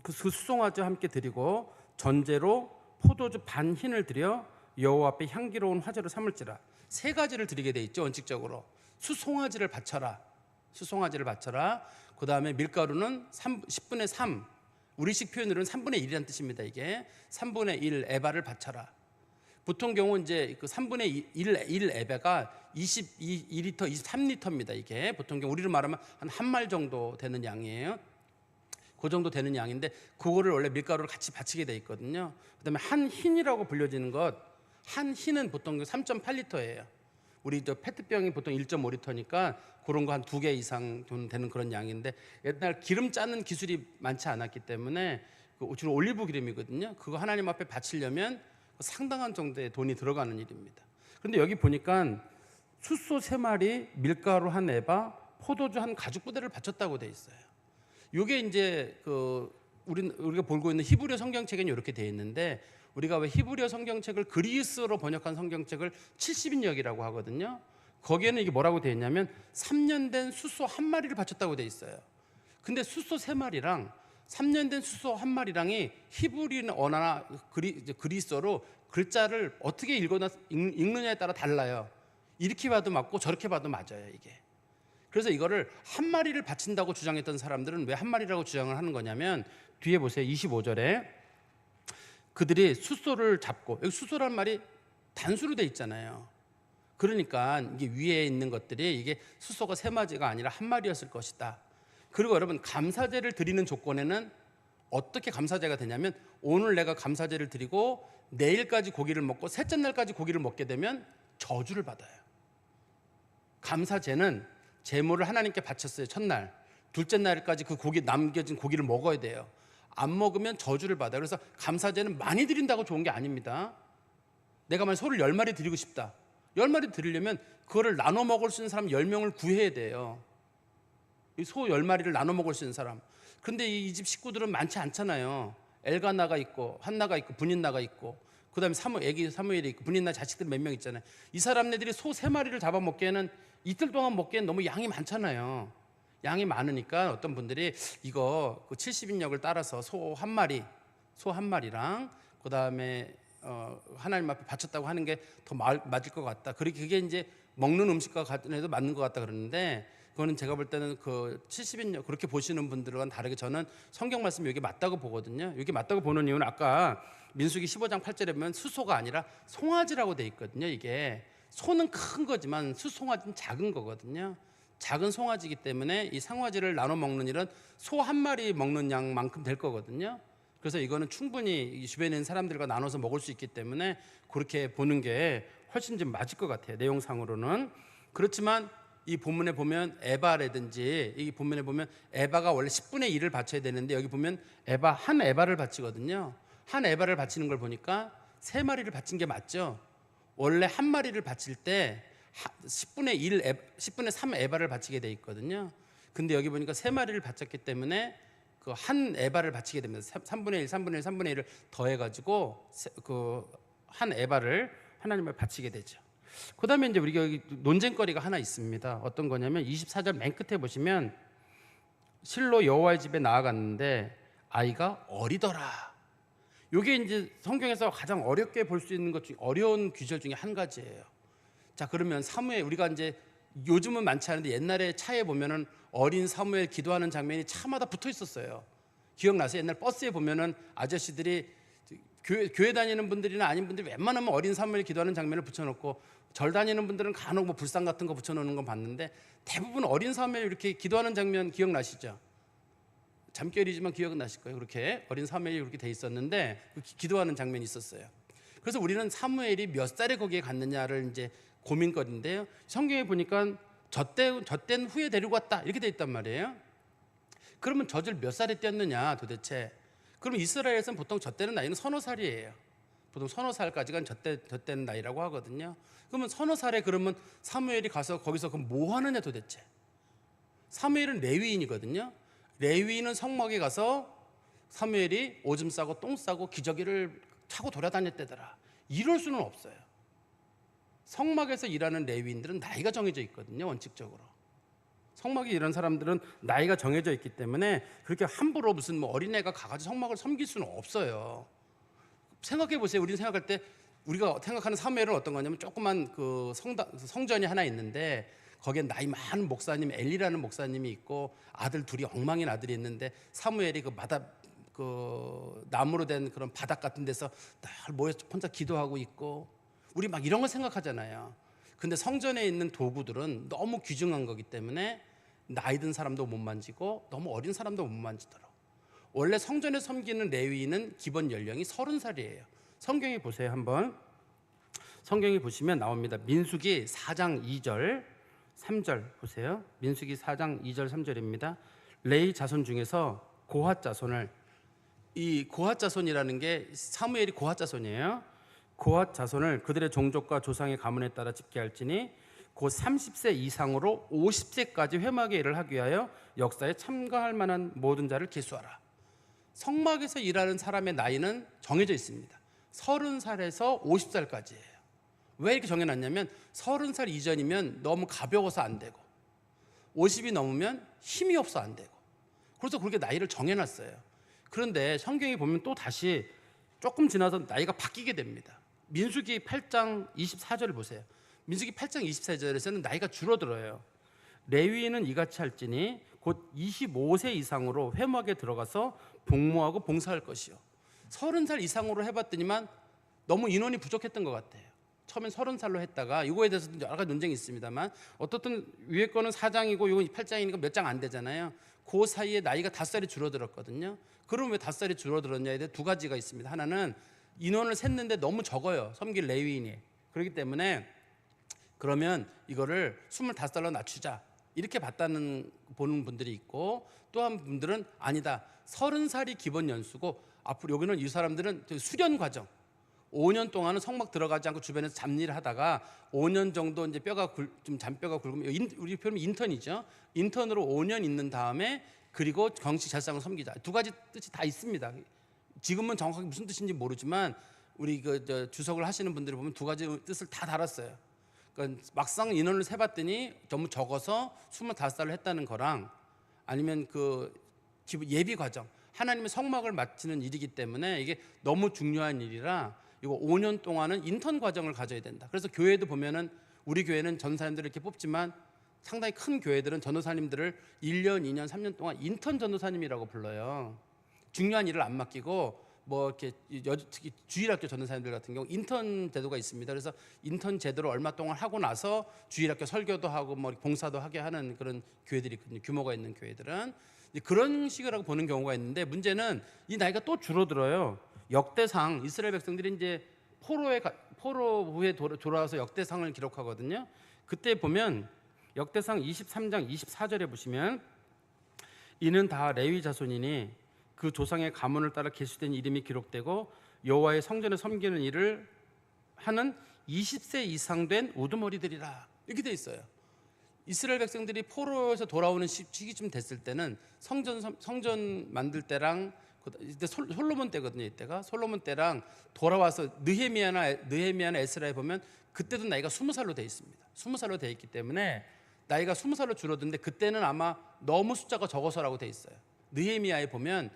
그 수송아지와 함께 드리고 전제로 포도주 반 흰을 드려 여호와 앞에 향기로운 화제로 삼을지라. 세 가지를 드리게 돼 있죠. 원칙적으로 수송아지를 바쳐라. 수송아지를 바쳐라. 그 다음에 밀가루는 10분의 3, 우리식 표현으로는 3분의 1이라는 뜻입니다. 이게 3분의 1 에바를 바쳐라. 보통 경우 이제 그 3분의 1 에바가 22리터, 23리터입니다. 이게 보통 경우 우리로 말하면 한 말 정도 되는 양이에요. 그 정도 되는 양인데 그거를 원래 밀가루를 같이 바치게 돼 있거든요. 그다음에 한 흰이라고 불려지는 것, 한 흰은 보통 3.8리터예요. 우리 저 페트병이 보통 1.5리터니까 그런 거 한 2개 이상 되는 그런 양인데, 옛날 기름 짜는 기술이 많지 않았기 때문에 주로 올리브 기름이거든요. 그거 하나님 앞에 바치려면 상당한 정도의 돈이 들어가는 일입니다. 그런데 여기 보니까 숫소 3마리, 밀가루 한 에바, 포도주 한 가죽 부대를 바쳤다고 돼 있어요. 이게 이제 우리가 보고 있는 히브리어 성경책에는 이렇게 돼 있는데, 우리가 왜 히브리어 성경책을 그리스어로 번역한 성경책을 70인역이라고 하거든요. 거기에는 이게 뭐라고 돼 있냐면 3년 된 숫소 1마리를 바쳤다고 돼 있어요. 근데 숫소 3마리랑 3년 된 숫소 1마리랑이 히브리 언어나 그리스어로 글자를 어떻게 읽느냐에 따라 달라요. 이렇게 봐도 맞고 저렇게 봐도 맞아요, 이게. 그래서 이거를 1마리를 바친다고 주장했던 사람들은 왜 1마리라고 주장을 하는 거냐면, 뒤에 보세요. 25절에 그들이 숫소를 잡고, 여기 숫소란 말이 단수로 돼 있잖아요. 그러니까 이게 위에 있는 것들이 이게 숫소가 3마리가 아니라 1마리였을 것이다. 그리고 여러분, 감사제를 드리는 조건에는 어떻게 감사제가 되냐면, 오늘 내가 감사제를 드리고 내일까지 고기를 먹고 셋째 날까지 고기를 먹게 되면 저주를 받아요. 감사제는 제물을 하나님께 바쳤어요, 첫날. 둘째 날까지 그 남겨진 고기를 먹어야 돼요. 안 먹으면 저주를 받아요. 그래서 감사제는 많이 드린다고 좋은 게 아닙니다. 내가 만약 소를 10마리 드리고 싶다. 10마리 드리려면 그거를 나눠 먹을 수 있는 사람 10명을 구해야 돼요. 이 소 10마리를 나눠 먹을 수 있는 사람. 그런데 이 집 식구들은 많지 않잖아요. 엘가나가 있고 한나가 있고 분인나가 있고, 그 다음에 애기 사무엘이 있고, 분인나 자식들 몇 명 있잖아요. 이 사람네들이 소 3마리를 잡아먹기에는, 이틀 동안 먹기에는 너무 양이 많잖아요. 양이 많으니까 어떤 분들이 이거 70인역을 따라서 소 1마리랑 그 다음에 하나님 앞에 바쳤다고 하는 게 더 맞을 것 같다. 그게 이제 먹는 음식과 같은 해도 맞는 것 같다 그러는데, 그거는 제가 볼 때는 그 70인역 그렇게 보시는 분들과는 다르게 저는 성경 말씀이 여기 맞다고 보거든요. 여기 맞다고 보는 이유는 아까 민수기 15장 8절에 보면 수소가 아니라 송아지라고 돼 있거든요. 이게 소는 큰 거지만 수송아지는 작은 거거든요. 작은 송아지이기 때문에 이 상아지를 나눠 먹는 일은 소 1마리 먹는 양만큼 될 거거든요. 그래서 이거는 충분히 주변에 있는 사람들과 나눠서 먹을 수 있기 때문에 그렇게 보는 게 훨씬 좀 맞을 것 같아요, 내용상으로는. 그렇지만 이 본문에 보면 에바라든지, 이 본문에 보면 에바가 원래 10분의 1을 바쳐야 되는데, 여기 보면 한 에바를 바치거든요. 한 에바를 바치는 걸 보니까 3마리를 바친 게 맞죠. 원래 1마리를 바칠 때 10분의 3 에바를 바치게 돼 있거든요. 근데 여기 보니까 3마리를 바쳤기 때문에 그 한 에바를 바치게 됩니다. 3분의 1, 3분의 1, 3분의 1을 더해가지고 그 한 에바를 하나님을 바치게 되죠. 그 다음에 이제 우리가 여기 논쟁거리가 하나 있습니다. 어떤 거냐면 24절 맨 끝에 보시면, 실로 여호와의 집에 나아갔는데 아이가 어리더라. 이게 이제 성경에서 가장 어렵게 볼 수 있는 것 중에, 어려운 규절 중에 한 가지예요. 자, 그러면 사무엘, 우리가 이제 요즘은 많지 않은데 옛날에 차에 보면은 어린 사무엘 기도하는 장면이 차마다 붙어 있었어요. 기억나세요? 옛날 버스에 보면은 아저씨들이, 교회 다니는 분들이나 아닌 분들이 웬만하면 어린 사무엘 기도하는 장면을 붙여놓고, 절 다니는 분들은 간혹 뭐 불상 같은 거 붙여놓는 건 봤는데, 대부분 어린 사무엘 이렇게 기도하는 장면 기억나시죠? 잠결이지만 기억은 나실 거예요. 그렇게 어린 사무엘이 그렇게 돼 있었는데 기도하는 장면이 있었어요. 그래서 우리는 사무엘이 몇 살에 거기에 갔느냐를 이제 고민거리인데요. 성경에 보니까 젖된 후에 데리고 왔다 이렇게 돼 있단 말이에요. 그러면 젖을 몇 살에 뗐느냐 도대체? 그럼 이스라엘에서는 보통 젖되는 나이는 서너 살이에요. 보통 서너 살까지가 젖되는 나이라고 하거든요. 그러면 서너 살에 그러면 사무엘이 가서 거기서 그럼 뭐 하느냐 도대체? 사무엘은 레위인이거든요. 레위인은 성막에 가서 사무엘이 오줌 싸고 똥 싸고 기저귀를 차고 돌아다녔대더라. 이럴 수는 없어요. 성막에서 일하는 레위인들은 나이가 정해져 있거든요, 원칙적으로. 성막에 이런 사람들은 나이가 정해져 있기 때문에 그렇게 함부로 무슨 뭐 어린애가 가가지고 성막을 섬길 수는 없어요. 생각해 보세요. 우리는 생각할 때 우리가 생각하는 사무엘은 어떤 거냐면 조그만 그 성전이 하나 있는데 거기에 나이 많은 목사님 엘리라는 목사님이 있고 아들 둘이 엉망인 아들이 있는데 사무엘이 그 나무로 된 그런 바닥 같은 데서 늘 모여 혼자 기도하고 있고 우리 막 이런 거 생각하잖아요. 근데 성전에 있는 도구들은 너무 귀중한 거기 때문에 나이 든 사람도 못 만지고 너무 어린 사람도 못 만지도록. 원래 성전에 섬기는 레위인은 기본 연령이 30살이에요. 성경에 보세요. 한번 성경에 보시면 나옵니다. 민수기 4장 2절 3절 보세요. 민수기 4장 2절 3절입니다. 레위 자손 중에서 고핫 자손을, 이 고핫 자손이라는 게 사무엘이 고핫 자손이에요. 고핫 자손을 그들의 종족과 조상의 가문에 따라 집계할지니 곧 30세 이상으로 50세까지 회막의 일을 하기 위하여 역사에 참가할 만한 모든 자를 계수하라. 성막에서 일하는 사람의 나이는 정해져 있습니다. 30살에서 50살까지예요. 왜 이렇게 정해놨냐면 30살 이전이면 너무 가벼워서 안 되고 50이 넘으면 힘이 없어 안 되고, 그래서 그렇게 나이를 정해놨어요. 그런데 성경에 보면 또 다시 조금 지나서 나이가 바뀌게 됩니다. 민수기 8장 24절을 보세요. 민수기 8장 24절에서는 나이가 줄어들어요. 레위인은 이같이 할지니 곧 25세 이상으로 회막에 들어가서 복무하고 봉사할 것이요. 30살 이상으로 해봤더니만 너무 인원이 부족했던 것 같아요. 처음엔 30살로 했다가 이거에 대해서도 여러 가지 논쟁이 있습니다만 어떻든 위에 거는 4장이고 이건 8장이니까 몇 장 안 되잖아요. 그 사이에 나이가 5살이 줄어들었거든요. 그럼 왜 5살이 줄어들었냐에 대해 두 가지가 있습니다. 하나는 인원을 셌는데 너무 적어요. 섬길 레위인이. 그렇기 때문에 그러면 이거를 25살로 낮추자 이렇게 보는 분들이 있고, 또 한 분들은 아니다, 30살이 기본 연수고 앞으로 여기는 이 사람들은 수련 과정 5년 동안은 성막 들어가지 않고 주변에서 잡일을 하다가 5년 정도 이제 좀 잔뼈가 굵으면 우리 표현은 인턴이죠. 인턴으로 5년 있는 다음에 그리고 정식 제사장을 섬기자. 두 가지 뜻이 다 있습니다. 지금은 정확하게 무슨 뜻인지 모르지만 우리 주석을 하시는 분들이 보면 두 가지 뜻을 다 달았어요. 그러니까 막상 인원을 세봤더니 너무 적어서 25살을 했다는 거랑 아니면 예비 과정, 하나님의 성막을 맡치는 일이기 때문에 이게 너무 중요한 일이라 이거 5년 동안은 인턴 과정을 가져야 된다. 그래서 교회도 보면은 우리 교회는 전도사님들을 이렇게 뽑지만 상당히 큰 교회들은 전도사님들을 1년, 2년, 3년 동안 인턴 전도사님이라고 불러요. 중요한 일을 안 맡기고 뭐 이렇게 특히 주일학교 전도사님들 같은 경우 인턴 제도가 있습니다. 그래서 인턴 제도를 얼마 동안 하고 나서 주일학교 설교도 하고 뭐 봉사도 하게 하는 그런 교회들이 있거든요. 규모가 있는 교회들은 그런 식이라고 보는 경우가 있는데, 문제는 이 나이가 또 줄어들어요. 역대상 이스라엘 백성들이 이제 포로 후에 돌아와서 역대상을 기록하거든요. 그때 보면 역대상 23장 24절에 보시면 이는 다 레위 자손이니 그 조상의 가문을 따라 계수된 이름이 기록되고 여호와의 성전에 섬기는 일을 하는 20세 이상 된 우두머리들이라 이렇게 돼 있어요. 이스라엘 백성들이 포로에서 돌아오는 시기쯤 됐을 때는 성전 만들 때랑 이때 솔로몬 때거든요. 이때가 솔로몬 때랑 돌아와서 느헤미야나 에스라에 보면 그때도 나이가 20살로 돼 있습니다. 20살로 돼 있기 때문에 나이가 20살로 줄어드는데 그때는 아마 너무 숫자가 적어서라고 돼 있어요. 느헤미야에 보면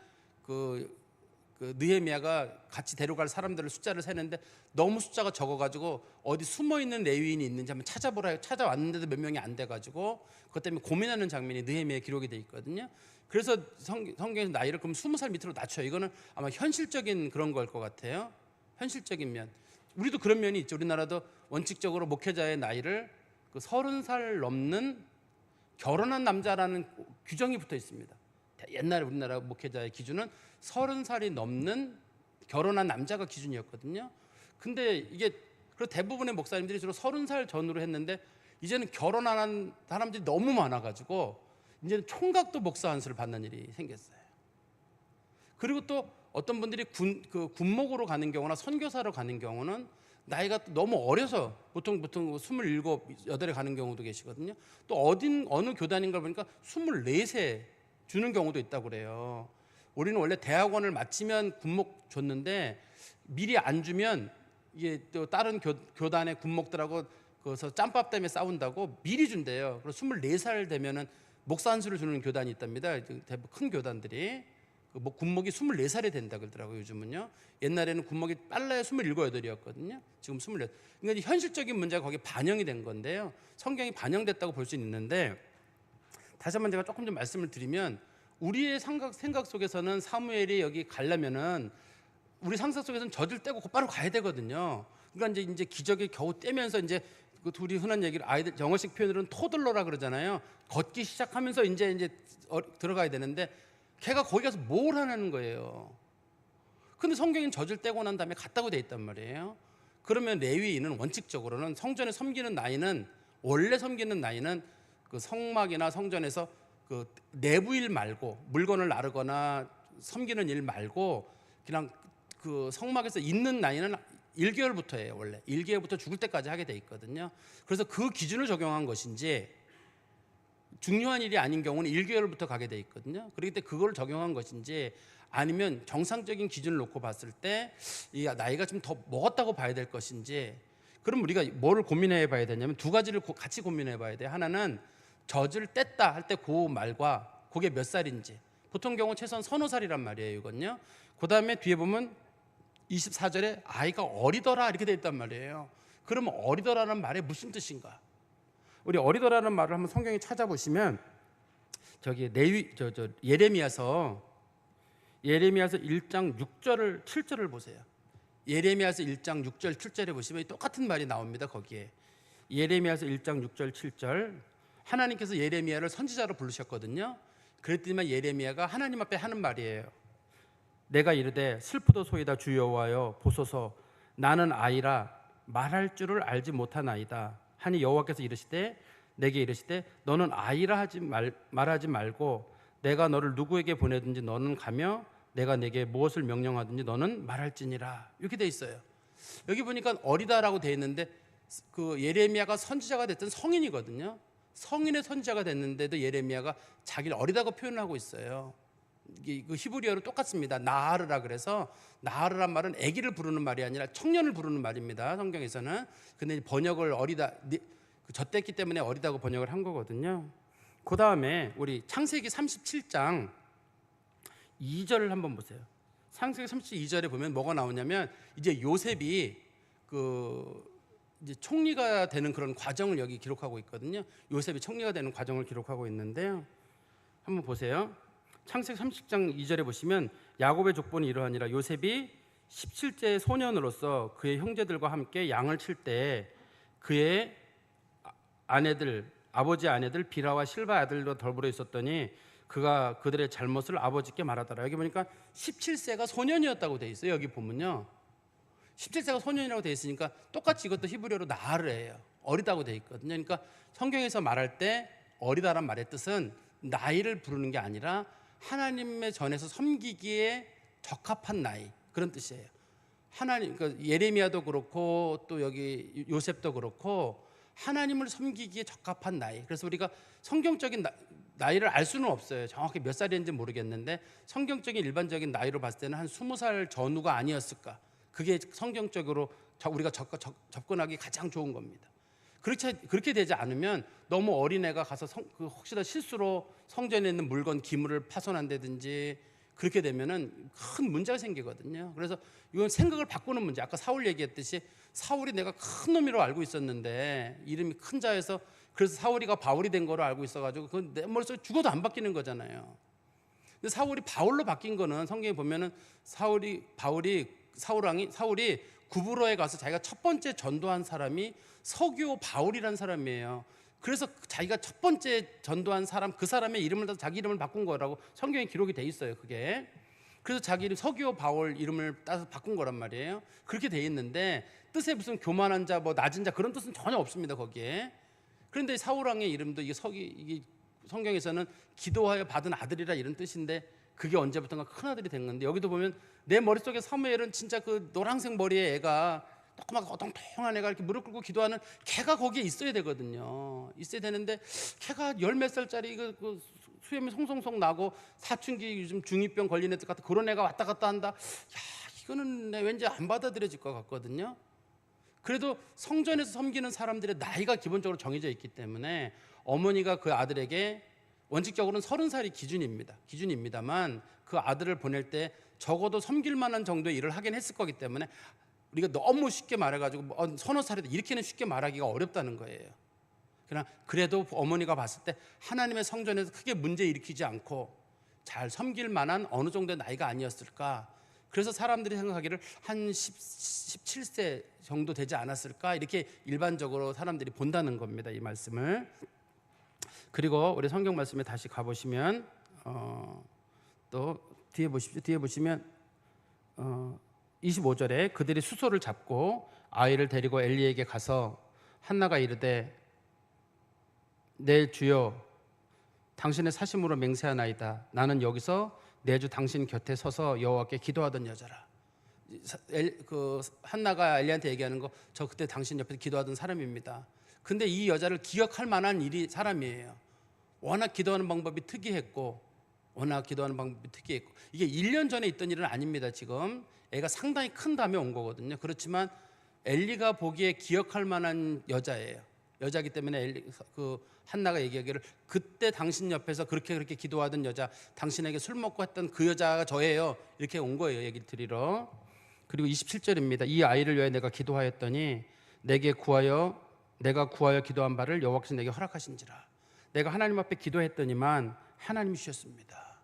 느헤미야가 같이 데려갈 사람들을 숫자를 세는데 너무 숫자가 적어가지고 어디 숨어있는 레위인이 있는지 한번 찾아왔는데도 몇 명이 안 돼가지고 그것 때문에 고민하는 장면이 느헤미야에 기록이 돼 있거든요. 그래서 성경에서 나이를 그럼 20살 밑으로 낮춰요. 이거는 아마 현실적인 그런 걸 것 같아요. 현실적인 면. 우리도 그런 면이 있죠. 우리나라도 원칙적으로 목회자의 나이를 30살 넘는 결혼한 남자라는 규정이 붙어 있습니다. 옛날에 우리나라 목회자의 기준은 30살이 넘는 결혼한 남자가 기준이었거든요. 근데 이게 대부분의 목사님들이 주로 30살 전후로 했는데 이제는 결혼 안 한 사람들이 너무 많아가지고 이제는 총각도 목사 안수를 받는 일이 생겼어요. 그리고 또 어떤 분들이 군목으로 가는 경우나 선교사로 가는 경우는 나이가 너무 어려서 보통 27, 8에 가는 경우도 계시거든요. 또 어느 교단인가 보니까 24세 주는 경우도 있다고 그래요. 우리는 원래 대학원을 마치면 군목 줬는데 미리 안 주면 이게 또 다른 교단의 군목들하고 그래서 짬밥 때문에 싸운다고 미리 준대요. 그래서 24살 되면은 목사 안수를 주는 교단이 있답니다. 대부분 큰 교단들이 뭐 군목이 24살이 된다 그러더라고요. 요즘은요. 옛날에는 군목이 빨라야 27, 8이었거든요. 지금 24. 그러니까 현실적인 문제가 거기에 반영이 된 건데요. 성경이 반영됐다고 볼 수 있는데, 다시 한번 제가 조금 좀 말씀을 드리면, 우리의 생각 속에서는 사무엘이 여기 가려면은 우리 상상 속에서는 젖을 떼고 곧바로 가야 되거든요. 그러니까 이제 기저귀 겨우 떼면서 이제 그 둘이 흔한 얘기를 아이들 영어식 표현으로는 토들러라 그러잖아요. 걷기 시작하면서 이제 들어가야 되는데 걔가 거기 가서 뭘 하는 거예요. 근데 성경엔 젖을 떼고 난 다음에 갔다고 돼 있단 말이에요. 그러면 레위인은 원칙적으로는 성전에 섬기는 나이는, 원래 섬기는 나이는 그 성막이나 성전에서 그 내부 일 말고, 물건을 나르거나 섬기는 일 말고 그냥 그 성막에서 있는 나이는 1개월부터예요. 원래 1개월부터 죽을 때까지 하게 돼 있거든요. 그래서 그 기준을 적용한 것인지, 중요한 일이 아닌 경우는 1개월부터 가게 돼 있거든요. 그렇기 때문에 그걸 적용한 것인지, 아니면 정상적인 기준을 놓고 봤을 때 이 나이가 좀 더 먹었다고 봐야 될 것인지, 그럼 우리가 뭐를 고민해 봐야 되냐면 두 가지를 같이 고민해 봐야 돼요. 하나는 젖을 뗐다 할 때 그 말과 그게 몇 살인지, 보통 경우 최소한 서너 살이란 말이에요. 이건요. 그 다음에 뒤에 보면 24절에 아이가 어리더라 이렇게 돼 있단 말이에요. 그러면 어리더라는 말이 무슨 뜻인가? 우리 어리더라는 말을 한번 성경에 찾아보시면, 저기 예레미야서 1장 6절을 7절을 보세요. 예레미야서 1장 6절 7절에 보시면 똑같은 말이 나옵니다. 거기에 예레미야서 1장 6절 7절, 하나님께서 예레미야를 선지자로 부르셨거든요. 그랬더니만 예레미야가 하나님 앞에 하는 말이에요. 내가 이르되 슬프도소이다 주 여호와여 보소서, 나는 아이라 말할 줄을 알지 못하나이다 하니 여호와께서 이르시되 내게 이르시되 너는 아이라 말하지 말고 내가 너를 누구에게 보내든지 너는 가며 내가 내게 무엇을 명령하든지 너는 말할지니라. 이렇게 돼 있어요. 여기 보니까 어리다라고 돼 있는데, 그 예레미야가 선지자가 됐던 성인이거든요. 성인의 선지자가 됐는데도 예레미야가 자기를 어리다고 표현을 하고 있어요. 그 히브리어로 똑같습니다. 나하르라 그래서, 나하르란 말은 아기를 부르는 말이 아니라 청년을 부르는 말입니다. 성경에서는. 근데 번역을 어리다, 젖됐기 때문에 어리다고 번역을 한 거거든요. 그 다음에 우리 창세기 37장 2절을 한번 보세요. 창세기 32절에 보면 뭐가 나오냐면, 이제 요셉이 이제 총리가 되는 그런 과정을 여기 기록하고 있거든요. 요셉이 총리가 되는 과정을 기록하고 있는데요. 한번 보세요. 창세기 30장 2절에 보시면 야곱의 족본이 이러하니라. 요셉이 17세의 소년으로서 그의 형제들과 함께 양을 칠 때 그의 아버지 아내들 비라와 실바 아들도 덜불어 있었더니 그가 그들의 잘못을 아버지께 말하더라. 여기 보니까 17세가 소년이었다고 돼 있어요. 여기 보면요, 17세가 소년이라고 돼 있으니까 똑같이 이것도 히브리어로 나하르예요. 어리다고 돼 있거든요. 그러니까 성경에서 말할 때 어리다란 말의 뜻은 나이를 부르는 게 아니라 하나님의 전에서 섬기기에 적합한 나이, 그런 뜻이에요. 그러니까 예레미야도 그렇고 또 여기 요셉도 그렇고 하나님을 섬기기에 적합한 나이. 그래서 우리가 성경적인 나이를 알 수는 없어요. 정확히 몇 살인지 모르겠는데 성경적인 일반적인 나이로 봤을 때는 한 20살 전후가 아니었을까. 그게 성경적으로 우리가 접근하기 가장 좋은 겁니다. 그렇게 되지 않으면 너무 어린애가 가서 혹시나 실수로 성전에 있는 물건 기물을 파손한다든지 그렇게 되면은 큰 문제가 생기거든요. 그래서 이건 생각을 바꾸는 문제. 아까 사울 얘기했듯이 사울이 내가 큰 놈이라고 알고 있었는데 이름이 큰 자에서, 그래서 사울이가 바울이 된 거로 알고 있어가지고 그건 내 머릿속에 죽어도 안 바뀌는 거잖아요. 근데 사울이 바울로 바뀐 거는 성경에 보면은 사울이 구브로에 가서 자기가 첫 번째 전도한 사람이 서기오 바울이라는 사람이에요. 그래서 자기가 첫 번째 전도한 사람, 그 사람의 이름을 따서 자기 이름을 바꾼 거라고 성경에 기록이 돼 있어요. 그게. 그래서 자기 이름 서기오 바울 이름을 따서 바꾼 거란 말이에요. 그렇게 돼 있는데 뜻에 무슨 교만한 자, 뭐 낮은 자 그런 뜻은 전혀 없습니다. 거기에. 그런데 사울 왕의 이름도 이게 성경에서는 기도하여 받은 아들이라 이런 뜻인데 그게 언제부턴가 큰 아들이 된 건데, 여기도 보면 내 머릿속에 사무엘은 진짜 그 노란색 머리의 애가 조그맣게 어동통한 애가 이렇게 무릎 꿇고 기도하는 걔가 거기에 있어야 되거든요. 있어야 되는데 걔가 열 몇 살짜리 그 수염이 송송송 나고 사춘기 요즘 중2병 걸린 애들 같은 그런 애가 왔다 갔다 한다. 야, 이거는 왠지 안 받아들여질 것 같거든요. 그래도 성전에서 섬기는 사람들의 나이가 기본적으로 정해져 있기 때문에 어머니가 그 아들에게 원칙적으로는 30살이 기준입니다만 그 아들을 보낼 때 적어도 섬길 만한 정도의 일을 하긴 했을 거기 때문에 우리가 너무 쉽게 말해가지고 서너 살이다 이렇게는 쉽게 말하기가 어렵다는 거예요. 그러나 그래도 어머니가 봤을 때 하나님의 성전에서 크게 문제 일으키지 않고 잘 섬길 만한 어느 정도의 나이가 아니었을까. 그래서 사람들이 생각하기를 한 17세 정도 되지 않았을까 이렇게 일반적으로 사람들이 본다는 겁니다. 이 말씀을. 그리고 우리 성경 말씀에 다시 가보시면 또 뒤에 보십시오. 뒤에 보시면 25절에 그들이 수소를 잡고 아이를 데리고 엘리에게 가서 한나가 이르되 내 주여 당신의 사심으로 맹세하나이다. 나는 여기서 내 주 당신 곁에 서서 여호와께 기도하던 여자라. 한나가 엘리한테 얘기하는 거, 저 그때 당신 옆에서 기도하던 사람입니다. 근데 이 여자를 기억할 만한 사람이에요. 워낙 기도하는 방법이 특이했고 이게 1년 전에 있던 일은 아닙니다. 지금 애가 상당히 큰 다음에 온 거거든요. 그렇지만 엘리가 보기에 기억할 만한 여자이기 때문에 한나가 얘기하기를 그때 당신 옆에서 그렇게 기도하던 여자, 당신에게 술 먹고 했던 그 여자가 저예요. 이렇게 온 거예요. 얘기를 드리러. 그리고 27절입니다. 이 아이를 위하여 내가 기도하였더니 내가 구하여 기도한 바를 여호와께서 내게 허락하신지라. 내가 하나님 앞에 기도했더니만 하나님이 주셨습니다.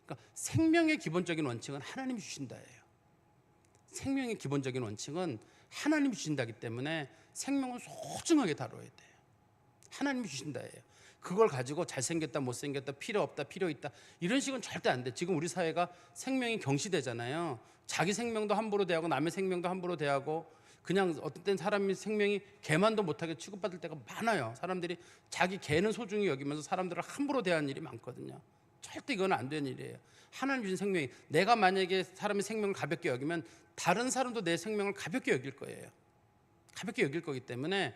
그러니까 생명의 기본적인 원칙은 하나님이 주신다예요. 생명의 기본적인 원칙은 하나님이 주신다기 때문에 생명을 소중하게 다뤄야 돼요. 하나님이 주신다예요. 그걸 가지고 잘생겼다 못생겼다 필요 없다 필요 있다 이런 식은 절대 안 돼. 지금 우리 사회가 생명이 경시되잖아요. 자기 생명도 함부로 대하고 남의 생명도 함부로 대하고 그냥 어떤 땐 사람이 생명이 개만도 못하게 취급받을 때가 많아요. 사람들이 자기 개는 소중히 여기면서 사람들을 함부로 대하는 일이 많거든요. 절대 이건 안 되는 일이에요. 하나님 주신 생명이, 내가 만약에 사람의 생명을 가볍게 여기면 다른 사람도 내 생명을 가볍게 여길 거예요. 가볍게 여길 거기 때문에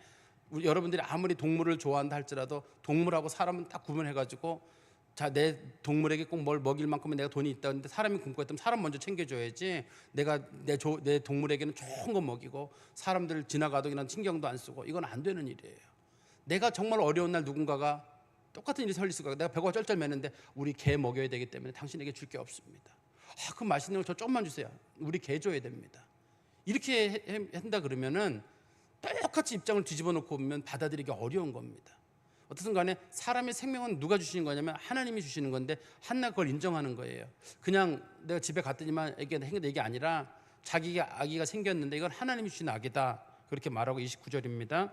여러분들이 아무리 동물을 좋아한다 할지라도 동물하고 사람은 딱 구분해가지고 내 동물에게 꼭 뭘 먹일 만큼은 내가 돈이 있다 근데 사람이 굶고 있다면 사람 먼저 챙겨줘야지, 내가 내 동물에게는 좋은 거 먹이고 사람들 지나가도 그냥 신경도 안 쓰고 이건 안 되는 일이에요. 내가 정말 어려운 날 누군가가 똑같은 일이 설릴 수가, 내가 배고파 쩔쩔매는데 우리 개 먹여야 되기 때문에 당신에게 줄 게 없습니다. 그 맛있는 거 저 조금만 주세요. 우리 개 줘야 됩니다. 이렇게 한다 그러면은 똑같이 입장을 뒤집어 놓고 보면 받아들이기 어려운 겁니다. 어떻든 간에 사람의 생명은 누가 주시는 거냐면 하나님이 주시는 건데 한나 그걸 인정하는 거예요. 그냥 내가 집에 갔더니만 애기가 생겼다 이게 아니라 자기가 아기가 생겼는데 이건 하나님이 주신 아기다 그렇게 말하고 29절입니다.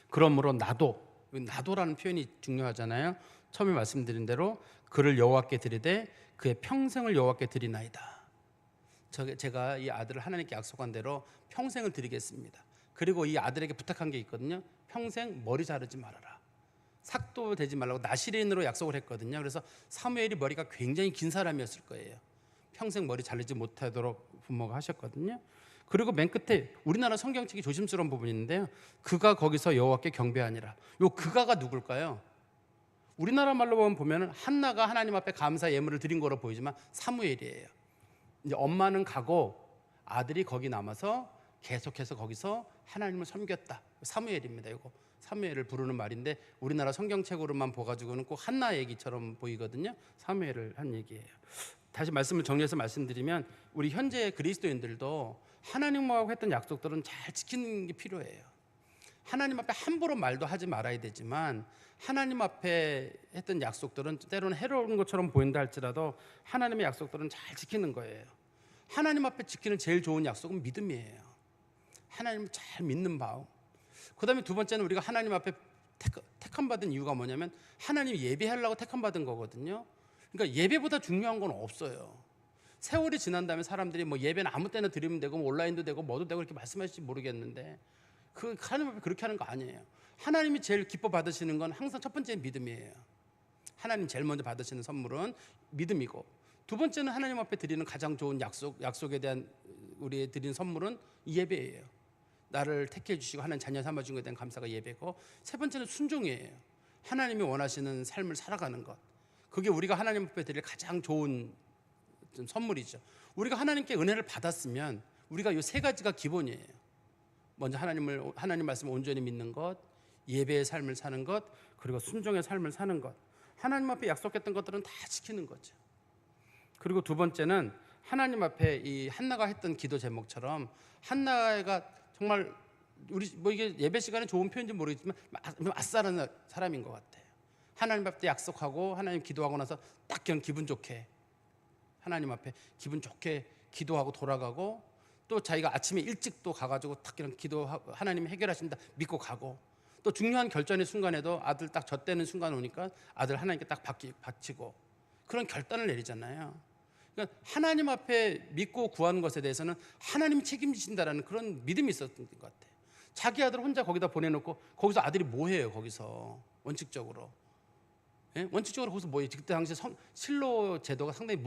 그러므로 나도라는 표현이 중요하잖아요. 처음에 말씀드린 대로 그를 여호와께 드리되 그의 평생을 여호와께 드리나이다. 제가 이 아들을 하나님께 약속한 대로 평생을 드리겠습니다. 그리고 이 아들에게 부탁한 게 있거든요. 평생 머리 자르지 말아라. 삭도 되지 말라고 나시린으로 약속을 했거든요. 그래서 사무엘이 머리가 굉장히 긴 사람이었을 거예요. 평생 머리 자르지 못하도록 부모가 하셨거든요. 그리고 맨 끝에 우리나라 성경책이 조심스러운 부분이 있는데요. 그가 거기서 여호와께 경배하니라. 요 그가가 누굴까요? 우리나라 말로 보면 한나가 하나님 앞에 감사 예물을 드린 거로 보이지만 사무엘이에요. 이제 엄마는 가고 아들이 거기 남아서 계속해서 거기서 하나님을 섬겼다. 사무엘입니다. 이거 사무엘을 부르는 말인데 우리나라 성경책으로만 봐가지고는 꼭 한나 얘기처럼 보이거든요. 사무엘을 한 얘기예요. 다시 말씀을 정리해서 말씀드리면 우리 현재 그리스도인들도 하나님하고 했던 약속들은 잘 지키는 게 필요해요. 하나님 앞에 함부로 말도 하지 말아야 되지만 하나님 앞에 했던 약속들은 때로는 해로운 것처럼 보인다 할지라도 하나님의 약속들은 잘 지키는 거예요. 하나님 앞에 지키는 제일 좋은 약속은 믿음이에요. 하나님을 잘 믿는 마음. 그 다음에 두 번째는 우리가 하나님 앞에 택함받은 이유가 뭐냐면 하나님 예배하려고 택함받은 거거든요. 그러니까 예배보다 중요한 건 없어요. 세월이 지난 다음에 사람들이 뭐 예배는 아무 때나 드리면 되고 뭐 온라인도 되고 뭐도 되고 이렇게 말씀하실지 모르겠는데 하나님 앞에 그렇게 하는 거 아니에요. 하나님이 제일 기뻐 받으시는 건 항상 첫 번째는 믿음이에요. 하나님 제일 먼저 받으시는 선물은 믿음이고, 두 번째는 하나님 앞에 드리는 가장 좋은 약속에 대한 우리의 드리는 선물은 예배예요. 나를 택해 주시고 하나님 자녀 삼아준 것에 대한 감사가 예배고, 세 번째는 순종이에요. 하나님이 원하시는 삶을 살아가는 것. 그게 우리가 하나님 앞에 드릴 가장 좋은 선물이죠. 우리가 하나님께 은혜를 받았으면 우리가 이 세 가지가 기본이에요. 먼저 하나님 말씀을 온전히 믿는 것, 예배의 삶을 사는 것, 그리고 순종의 삶을 사는 것. 하나님 앞에 약속했던 것들은 다 지키는 거죠. 그리고 두 번째는 하나님 앞에 이 한나가 했던 기도 제목처럼, 한나가 정말 우리 뭐 이게 예배 시간에 좋은 표현인지 모르겠지만 아싸라는 사람인 것 같아요. 하나님 앞에 약속하고 하나님 기도하고 나서 딱 그냥 기분 좋게 하나님 앞에 기분 좋게 기도하고 돌아가고, 또 자기가 아침에 일찍 또 가가지고 딱 그냥 기도하고 하나님 해결하신다 믿고 가고, 또 중요한 결전의 순간에도 아들 딱 젖대는 순간 오니까 아들 하나님께 딱 바치고 그런 결단을 내리잖아요. 그러니까 하나님 앞에 믿고 구하는 것에 대해서는 하나님이 책임지신다라는 그런 믿음이 있었던 것 같아요. 자기 아들 혼자 거기다 보내놓고 거기서 아들이 뭐 해요? 거기서 원칙적으로, 예? 원칙적으로 거기서 뭐예요? 그때 당시 실로 제도가 상당히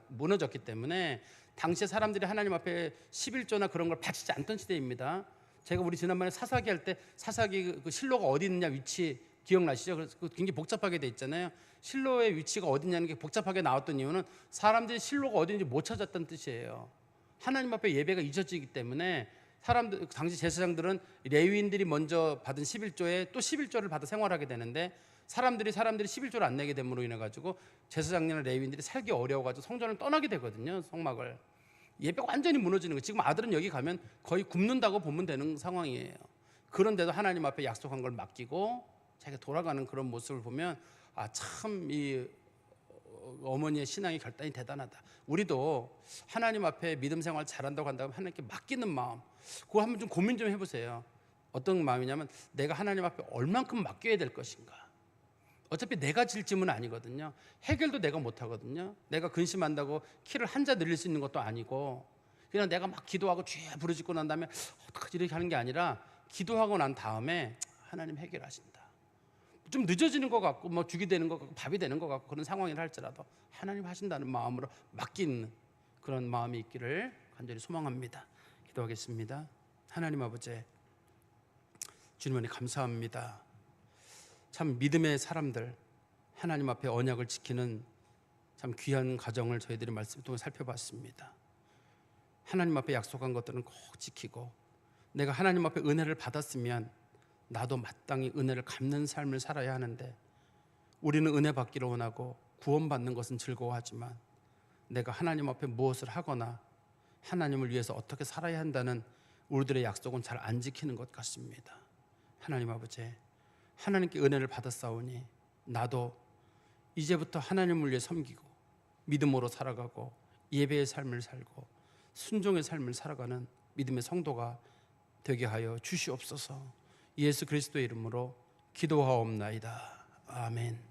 무너졌기 때문에 당시에 사람들이 하나님 앞에 11조나 그런 걸 바치지 않던 시대입니다. 제가 우리 지난번에 사사기 할 때 사사기 그 실로가 어디 있느냐 위치 기억나시죠? 그래서 굉장히 복잡하게 돼 있잖아요. 실로의 위치가 어디냐는 게 복잡하게 나왔던 이유는 사람들이 실로가 어디인지 못 찾았다는 뜻이에요. 하나님 앞에 예배가 잊혀지기 때문에 사람들, 당시 제사장들은 레위인들이 먼저 받은 11조에 또 11조를 받아 생활하게 되는데, 사람들이 11조를 안 내게 됨으로 인해 가지고 제사장이나 레위인들이 살기 어려워가지고 성전을 떠나게 되거든요. 성막을. 예배가 완전히 무너지는 거예요. 지금 아들은 여기 가면 거의 굽는다고 보면 되는 상황이에요. 그런데도 하나님 앞에 약속한 걸 맡기고 자기가 돌아가는 그런 모습을 보면 참 이 어머니의 신앙의 결단이 대단하다. 우리도 하나님 앞에 믿음 생활 잘한다고 한다면 하나님께 맡기는 마음, 그거 한번 좀 고민 좀 해보세요. 어떤 마음이냐면 내가 하나님 앞에 얼만큼 맡겨야 될 것인가. 어차피 내가 질 짐은 아니거든요. 해결도 내가 못하거든요. 내가 근심한다고 키를 한자 늘릴 수 있는 것도 아니고, 그냥 내가 막 기도하고 주여 부르짖고 난 다음에 어떡하지 이렇게 하는 게 아니라, 기도하고 난 다음에 하나님 해결하신다. 좀 늦어지는 것 같고 뭐 죽이 되는 것 같고 밥이 되는 것 같고 그런 상황이라 할지라도 하나님 하신다는 마음으로 맡기는 그런 마음이 있기를 간절히 소망합니다. 기도하겠습니다. 하나님 아버지, 주님 안에 감사합니다. 참 믿음의 사람들, 하나님 앞에 언약을 지키는 참 귀한 가정을 저희들이 말씀을 통해 살펴봤습니다. 하나님 앞에 약속한 것들은 꼭 지키고, 내가 하나님 앞에 은혜를 받았으면 나도 마땅히 은혜를 갚는 삶을 살아야 하는데, 우리는 은혜 받기를 원하고 구원받는 것은 즐거워하지만 내가 하나님 앞에 무엇을 하거나 하나님을 위해서 어떻게 살아야 한다는 우리들의 약속은 잘 안 지키는 것 같습니다. 하나님 아버지, 하나님께 은혜를 받았사오니 나도 이제부터 하나님을 위해 섬기고 믿음으로 살아가고 예배의 삶을 살고 순종의 삶을 살아가는 믿음의 성도가 되게 하여 주시옵소서. 예수 그리스도의 이름으로 기도하옵나이다. 아멘.